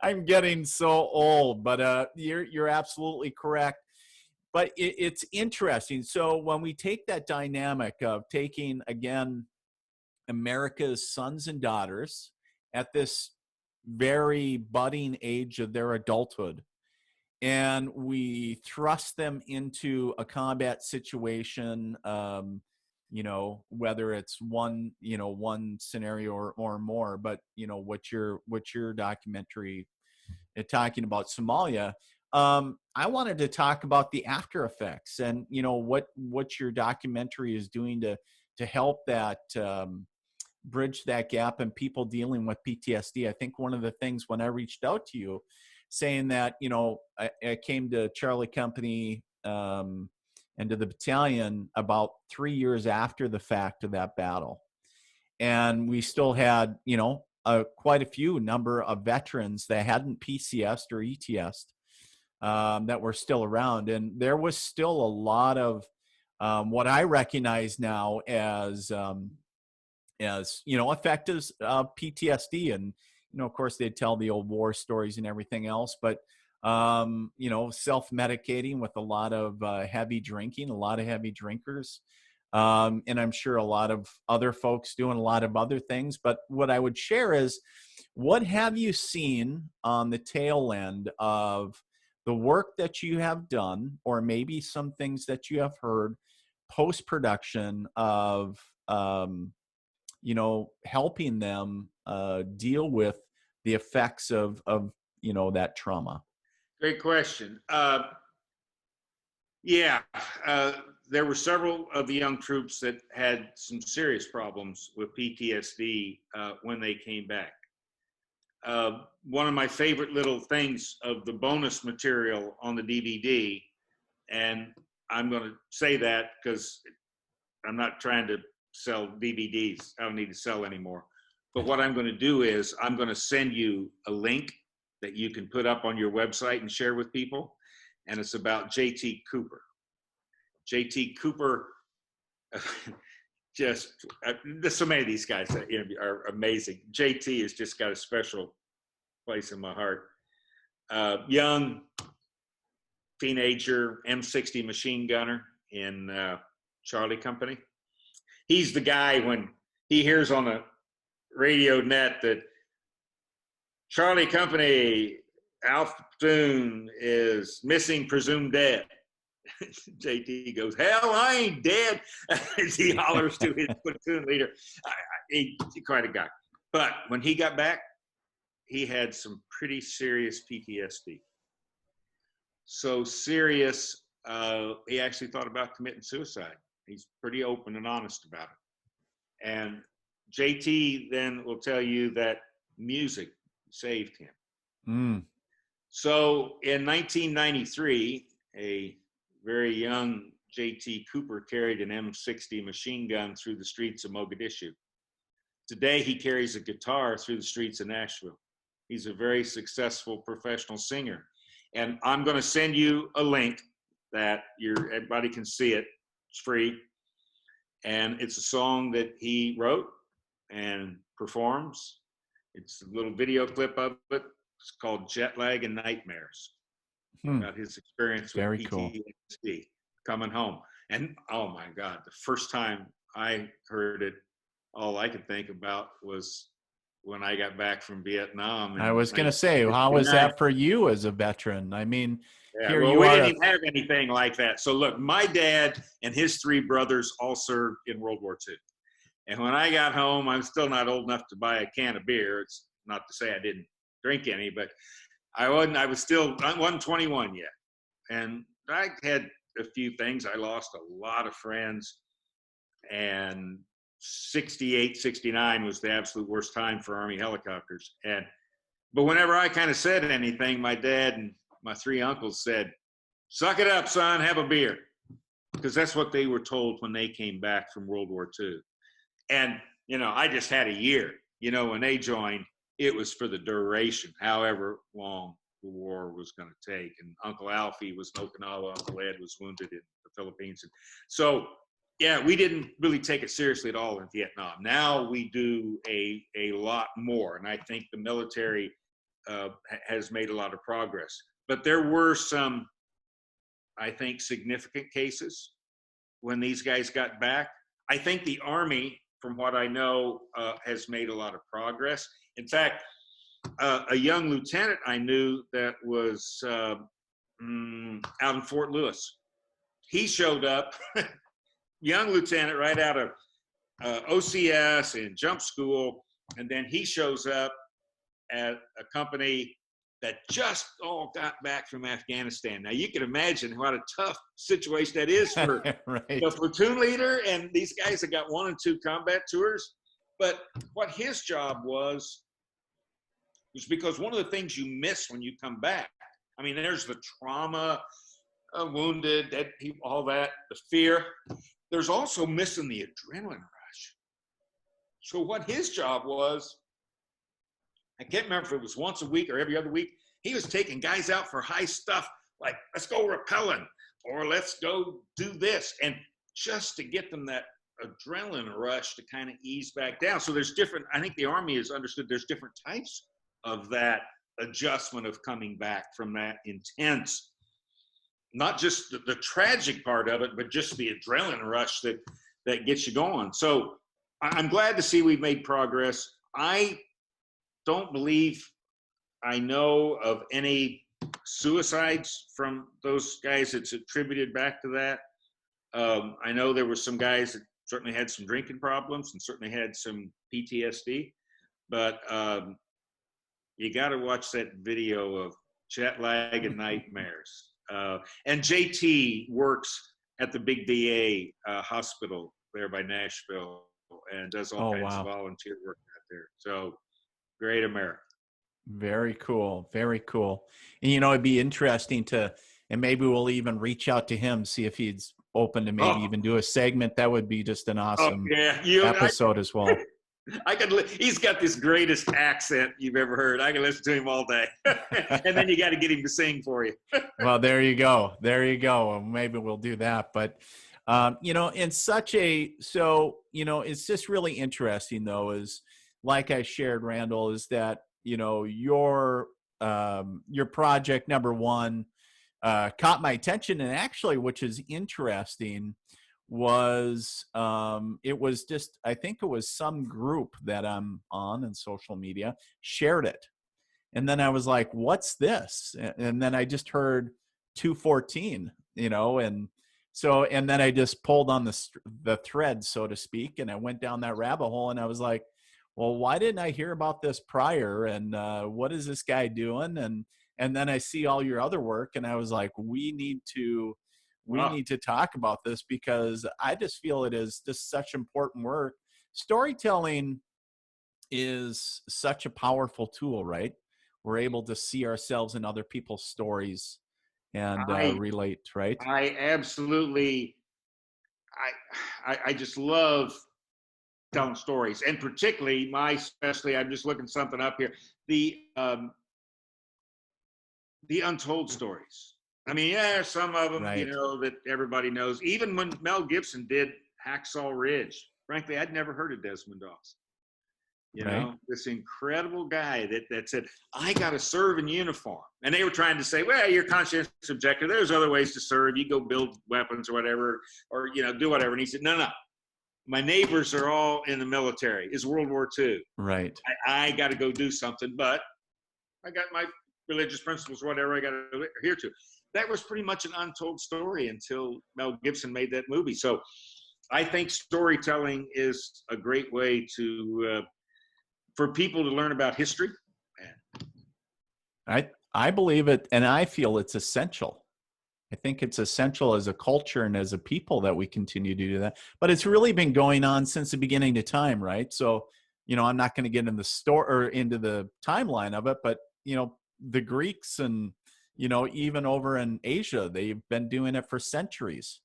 I'm getting so old. But you're absolutely correct. But it's interesting. So when we take that dynamic of taking, again, America's sons and daughters at this very budding age of their adulthood, and we thrust them into a combat situation, you know, whether it's one, you know, one scenario or more, but you know, what your documentary talking about Somalia. I wanted to talk about the after effects and, you know, what your documentary is doing to help that, bridge that gap and people dealing with PTSD. I think one of the things when I reached out to you saying that, you know, I came to Charlie Company, and to the battalion about 3 years after the fact of that battle. And we still had, you know, quite a few number of veterans that hadn't PCS'd or ETS'd, that were still around. And there was still a lot of what I recognize now as you know, effective PTSD. And you know, of course, they'd tell the old war stories and everything else, but you know, self-medicating with a lot of heavy drinking, a lot of heavy drinkers. And I'm sure a lot of other folks doing a lot of other things. But what I would share is, what have you seen on the tail end of the work that you have done, or maybe some things that you have heard post-production of, you know, helping them deal with the effects of, you know, that trauma? Great question. There were several of the young troops that had some serious problems with PTSD when they came back. One of my favorite little things of the bonus material on the DVD, and I'm going to say that because I'm not trying to sell DVDs. I don't need to sell anymore. But what I'm going to do is I'm going to send you a link that you can put up on your website and share with people. And it's about J.T. Cooper. J.T. Cooper, so many of these guys are amazing. J.T. has just got a special place in my heart. Young teenager, M60 machine gunner in Charlie Company. He's the guy when he hears on the radio net that Charlie Company, Alpha Platoon is missing, presumed dead. JT goes, hell, I ain't dead. As he hollers to his platoon leader. He's quite a guy. But when he got back, he had some pretty serious PTSD. So serious, he actually thought about committing suicide. He's pretty open and honest about it. And JT then will tell you that music saved him. Mm. So in 1993, a very young J.T. Cooper carried an M60 machine gun through the streets of Mogadishu. Today, he carries a guitar through the streets of Nashville. He's a very successful professional singer. And I'm going to send you a link that everybody can see it. It's free. And it's a song that he wrote and performs. It's a little video clip of it. It's called Jet Lag and Nightmares. About his experience with PTSD coming home. And oh my God, the first time I heard it, all I could think about was when I got back from Vietnam. I was going to say, how was that for you as a veteran? I mean, we didn't even have anything like that. So look, my dad and his three brothers all served in World War II. And when I got home, I'm still not old enough to buy a can of beer. It's not to say I didn't drink any, but I wasn't 21 yet. And I had a few things. I lost a lot of friends. And 68, 69 was the absolute worst time for Army helicopters. But whenever I kind of said anything, my dad and my three uncles said, suck it up, son, have a beer. Because that's what they were told when they came back from World War II. And, I just had a year. When they joined, It was for the duration, however long the war was going to take. And Uncle Alfie was in Okinawa, Uncle Ed was wounded in the Philippines. And so, yeah, we didn't really take it seriously at all in Vietnam. Now we do a lot more, and I think the military has made a lot of progress. But there were some, I think, significant cases when these guys got back. I think the Army, from what I know, has made a lot of progress. In fact, a young lieutenant I knew that was out in Fort Lewis, he showed up, young lieutenant right out of OCS and jump school, and then he shows up at a company that just all got back from Afghanistan. Now you can imagine what a tough situation that is for right. the platoon leader, and these guys have got 1 and 2 combat tours. But what his job was because one of the things you miss when you come back, I mean, there's the trauma, wounded, dead people, all that, the fear. There's also missing the adrenaline rush. So what his job was, I can't remember if it was once a week or every other week, he was taking guys out for high stuff, like, let's go rappelling, or let's go do this. And just to get them that adrenaline rush to kind of ease back down. So there's different, I think the Army has understood there's different types of that adjustment of coming back from that intense, not just the tragic part of it, but just the adrenaline rush that gets you going. So I'm glad to see we've made progress. I don't believe I know of any suicides from those guys that's attributed back to that. I know there were some guys that certainly had some drinking problems and certainly had some PTSD, but you got to watch that video of jet lag and nightmares. And JT works at the big VA hospital there by Nashville and does all kinds of volunteer work out there. So great America. Very cool. Very cool. And, you know, it'd be interesting and maybe we'll even reach out to him, see if he's open to maybe even do a segment. That would be just an awesome episode as well. He's got this greatest accent you've ever heard. I can listen to him all day. And then you got to get him to sing for you. Well, there you go. There you go. Maybe we'll do that. But, you know, it's just really interesting though, is like I shared, Randall, is that, you know, your project number one caught my attention, and actually, which is interesting, was it was just, I think it was some group that I'm on in social media shared it, and then I was like, "What's this?" And then I just heard 214, you know, and then I just pulled on the thread, so to speak, and I went down that rabbit hole, and I was like, well, why didn't I hear about this prior? And what is this guy doing? And then I see all your other work, and I was like, we need to talk about this, because I just feel it is just such important work. Storytelling is such a powerful tool, right? We're able to see ourselves in other people's stories and relate, right? I absolutely, I just love telling stories, and particularly especially, I'm just looking something up here, the untold stories. I mean, yeah, some of them, you know, that everybody knows. Even when Mel Gibson did Hacksaw Ridge, frankly, I'd never heard of Desmond Doss. You know, this incredible guy that said, I got to serve in uniform. And they were trying to say, well, you're conscientious objector. There's other ways to serve. You go build weapons or whatever, or, you know, do whatever. And he said, no. My neighbors are all in the military. It's World War II. Right. I got to go do something, but I got my religious principles, whatever I got to adhere to. That was pretty much an untold story until Mel Gibson made that movie. So I think storytelling is a great way for people to learn about history. I believe it, and I feel it's essential. I think it's essential as a culture and as a people that we continue to do that. But it's really been going on since the beginning of time, right? So, you know, I'm not going to get in the story or into the timeline of it, but, you know, the Greeks and, you know, even over in Asia, they've been doing it for centuries,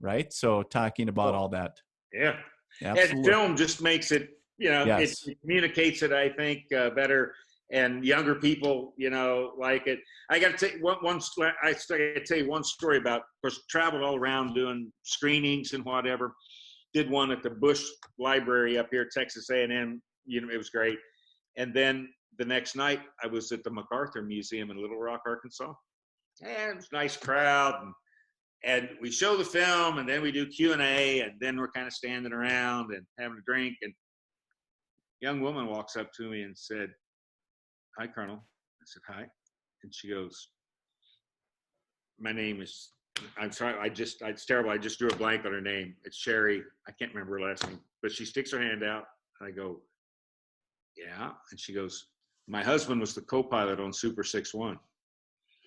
right? So talking about all that. Yeah. Absolutely. And film just makes it You know, Yes. it communicates it, I think, better, and younger people, you know, like it. I got to tell you I got to tell you one story about, of course, traveled all around doing screenings and whatever. Did one at the Bush Library up here, Texas A&M. You know, it was great. And then the next night, I was at the MacArthur Museum in Little Rock, Arkansas. And it was a nice crowd, and we show the film, and then we do Q&A, and then we're kind of standing around and having a drink, and a young woman walks up to me and said, "Hi, Colonel." I said, "Hi." And she goes, "My name is," I'm sorry, it's terrible. I just drew a blank on her name. It's Sherry. I can't remember her last name, but she sticks her hand out. And I go, "Yeah." And she goes, "My husband was the co-pilot on Super 6-1.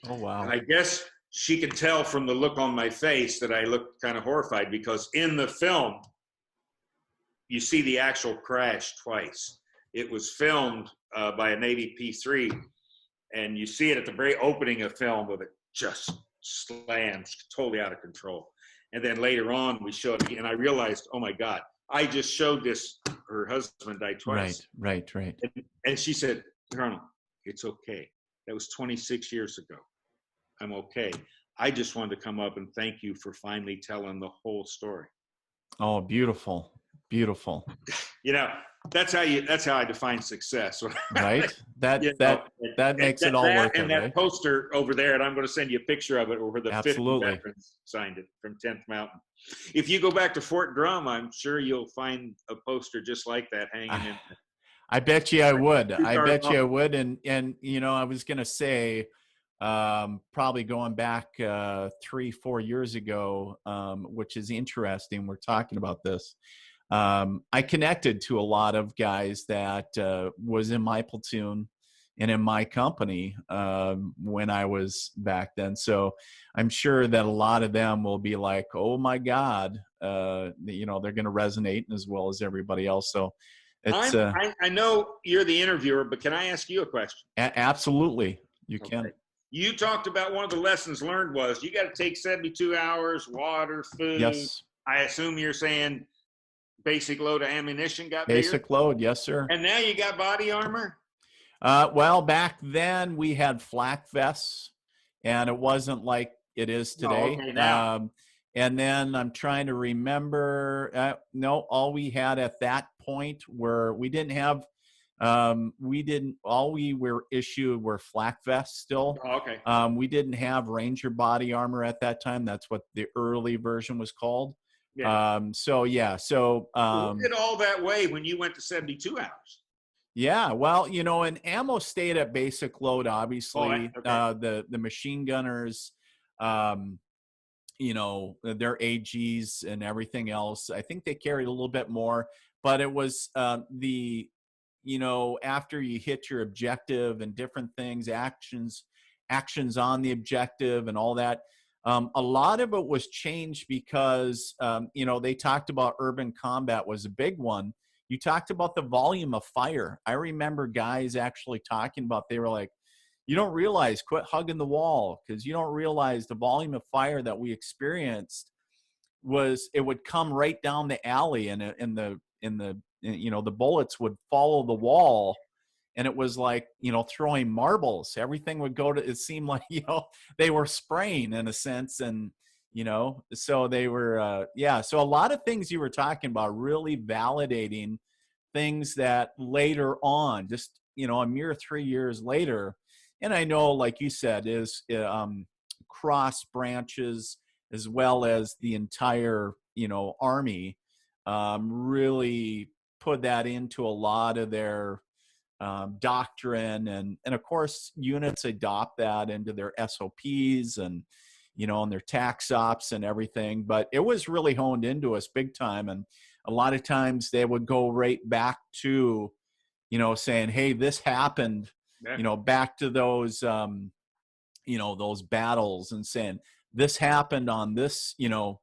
Oh, wow. And I guess she could tell from the look on my face that I looked kind of horrified, because in the film, you see the actual crash twice. It was filmed by a Navy P-3, and you see it at the very opening of film, but it just slams totally out of control. And then later on, we showed it, and I realized, oh my God, I just showed this. Her husband died twice. Right. And she said, "Colonel, it's okay. That was 26 years ago. I'm okay. I just wanted to come up and thank you for finally telling the whole story." Oh, beautiful. You know, that's how I define success. Right. That You know, that makes it all worth it, and that right? poster over there, and I'm going to send you a picture of it, where the 50 Absolutely. veterans signed it from 10th Mountain. If you go back to Fort Drum, I'm sure you'll find a poster just like that hanging in. I bet you I would. And you know, I was gonna say, probably going back 3-4 years ago, which is interesting. We're talking about this. I connected to a lot of guys that was in my platoon and in my company when I was back then. So I'm sure that a lot of them will be like, "Oh my God," you know, they're going to resonate as well as everybody else. So it's I know you're the interviewer, but can I ask you a question? Absolutely, you can. Okay. You talked about one of the lessons learned was you got to take 72 hours, water, food. Yes. I assume you're saying basic load of ammunition got Basic bigger? load, yes, sir. And now you got body armor? Well, back then we had flak vests, and it wasn't like it is today. Oh, okay, now. And then I'm trying to remember. No, all we had at that point were we didn't have. All we were issued were flak vests still. Oh, okay. We didn't have Ranger body armor at that time. That's what the early version was called. Yeah. So yeah. So You did all that way when you went to 72 hours. yeah, well, you know, and ammo stayed at basic load, obviously. Okay. The machine gunners, you know, their AGs and everything else, I think they carried a little bit more, but it was you know, after you hit your objective and different things, actions on the objective and all that, a lot of it was changed because, you know, they talked about urban combat was a big one. You talked about the volume of fire. I remember guys actually talking about, they were like, "You don't realize, quit hugging the wall," because you don't realize the volume of fire that we experienced it would come right down the alley, and you know, the bullets would follow the wall, and it was like, you know, throwing marbles. Everything would go to, it seemed like, you know, they were spraying in a sense. And, you know, so they were, yeah. So a lot of things you were talking about really validating things that later on, just, you know, a mere 3 years later. And I know, like you said, is cross branches as well as the entire, you know, Army really put that into a lot of their doctrine, and of course units adopt that into their SOPs and, you know, and their tax ops and everything. But it was really honed into us big time, and a lot of times they would go right back to, you know, saying, "Hey, this happened," Yeah. you know, back to those you know, those battles, and saying, "This happened on this, you know,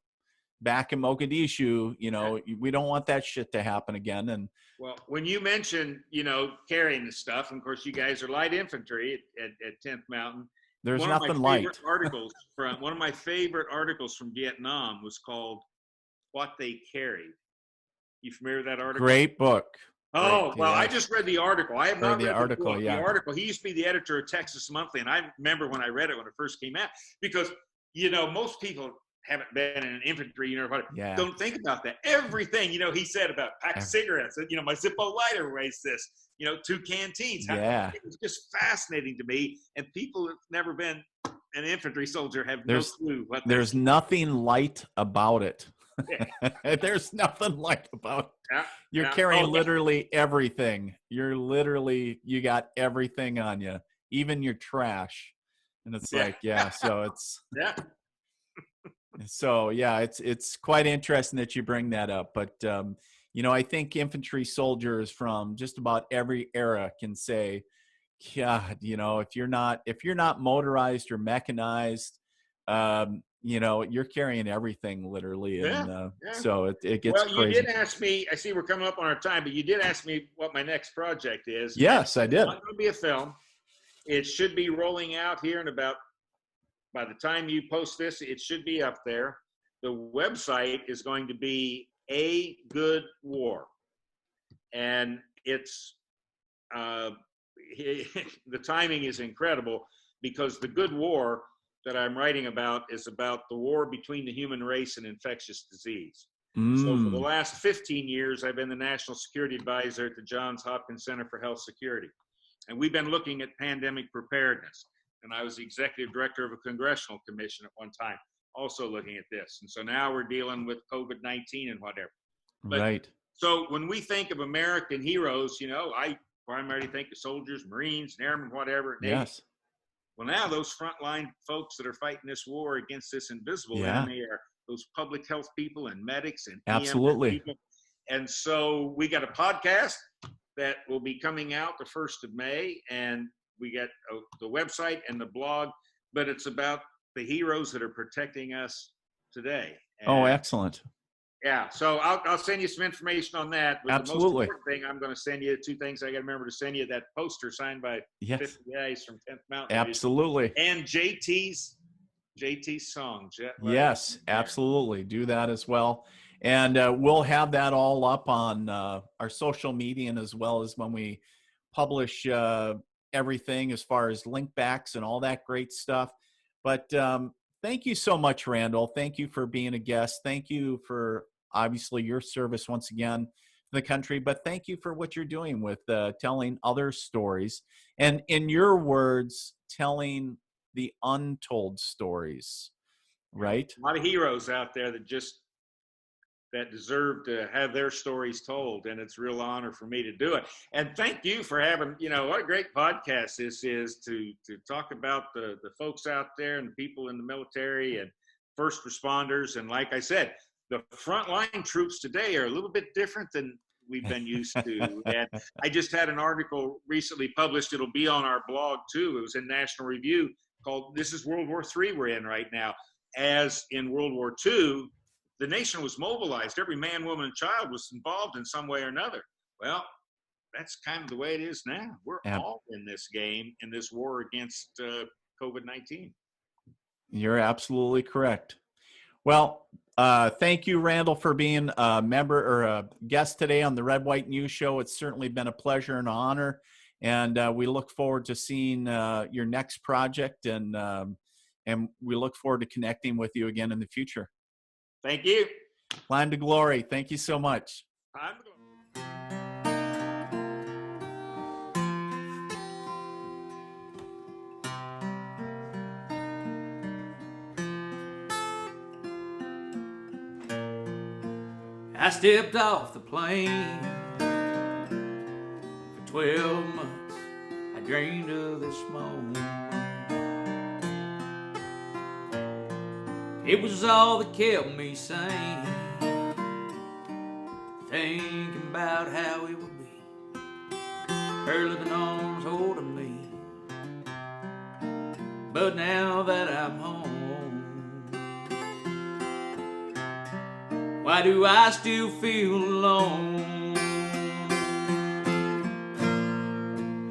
back in Mogadishu, you know, we don't want that shit to happen again." And well, when you mentioned, you know, carrying the stuff, and of course you guys are light infantry at 10th Mountain. there's One nothing of my favorite light. one of my favorite articles from Vietnam was called "What They Carried." You familiar with that article? Great book. Oh, well, I yes. just read the article. I have Or not the read article, the book. yeah. The article. He used to be the editor of Texas Monthly, and I remember when I read it when it first came out, because, you know, most people haven't been in an infantry, you know, Yeah. don't think about that. Everything, you know, he said about pack of cigarettes, you know, my Zippo lighter weighs this, you know, 2 canteens. Yeah. It was just fascinating to me, and people who've never been an infantry soldier have There's no clue what there's nothing light about it. Yeah. There's nothing light about it. Yeah, You're yeah. carrying Oh, literally everything. You got everything on you, even your trash. And it's Yeah. like, yeah, so Yeah. it's quite interesting that you bring that up. But you know, I think infantry soldiers from just about every era can say, God, you know, if you're not motorized or mechanized, you know, you're carrying everything literally. And Yeah. so it gets Well, you crazy. did ask me, I see we're coming up on our time, but you did ask me what my next project is. Yes, I did. It's not going to be a film. It should be rolling out here in about, by the time you post this, it should be up there. The website is going to be A Good War. And it's, the timing is incredible, because the good war that I'm writing about is about the war between the human race and infectious disease. So for the last 15 years, I've been the National Security Advisor at the Johns Hopkins Center for Health Security. And we've been looking at pandemic preparedness. And I was the executive director of a congressional commission at one time, also looking at this. And so now we're dealing with COVID-19 and whatever. But, right. So when we think of American heroes, you know, I primarily think of soldiers, Marines, and airmen, whatever. Yes. Well, now those frontline folks that are fighting this war against this invisible Yeah. enemy are those public health people and medics and Absolutely. EMS people. And so we got a podcast that will be coming out the 1st of May, and we got the website and the blog, but it's about the heroes that are protecting us today. And Excellent. yeah, so I'll send you some information on that. But Absolutely. the most important thing, I'm going to send you 2 things. I got to remember to send you that poster signed by 50 guys from 10th Mountain. Absolutely. And JT's song. Yes, absolutely. Do that as well. And we'll have that all up on our social media, and as well as when we publish everything as far as link backs and all that great stuff. But thank you so much, Randall. Thank you for being a guest. Thank you for obviously your service once again to the country, but thank you for what you're doing with telling other stories. And in your words, telling the untold stories, right? A lot of heroes out there that deserve to have their stories told, and it's a real honor for me to do it. And thank you for having, you know, what a great podcast this is to talk about the folks out there and the people in the military and first responders. And like I said, the frontline troops today are a little bit different than we've been used to. And I just had an article recently published. It'll be on our blog too. It was in National Review, called "This is World War III we're in right now." As in World War II, the nation was mobilized. Every man, woman, and child was involved in some way or another. Well, that's kind of the way it is now. We're all in this game, in this war against COVID-19. You're absolutely correct. Well, thank you, Randall, for being a member or a guest today on the Red, White News Show. It's certainly been a pleasure and an honor. And we look forward to seeing your next project, and we look forward to connecting with you again in the future. Thank you. Climb to glory. Thank you so much. I stepped off the plane. For 12 months I dreamed of this moment. It was all that kept me sane, thinking about how it would be, her living arms holding me. But now that I'm home, why do I still feel alone?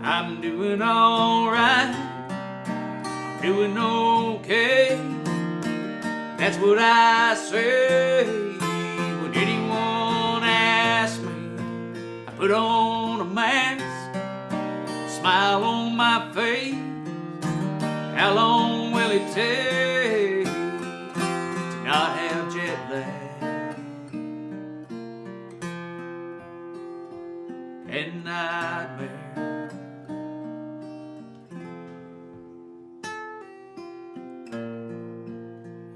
I'm doing alright, I'm doing okay. That's what I say when anyone asks me. I put put on a mask, smile on my face. How long will it take to not have jet lag and nightmare?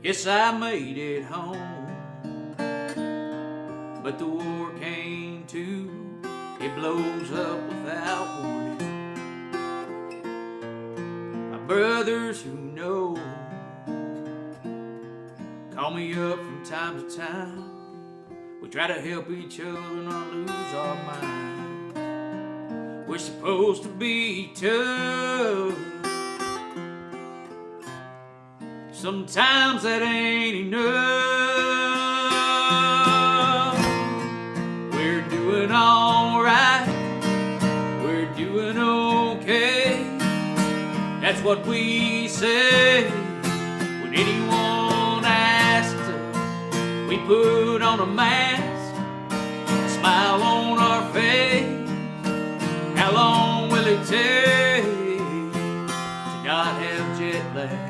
Yes, I made it home, but the war came too. It blows up without warning. My brothers who know call me up from time to time. We try to help each other not lose our minds. We're supposed to be tough. Sometimes that ain't enough. We're doing all right. We're doing okay. That's what we say when anyone asks us. We put on a mask, a smile on our face. How long will it take to not have jet lag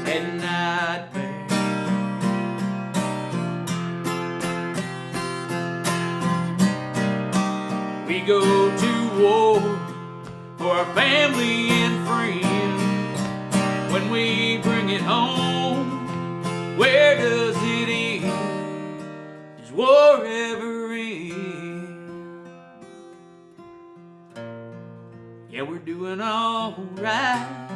and nightmare? We go to war for our family and friends. When we bring it home, where does it end? Does war ever end? Yeah, we're doing all right.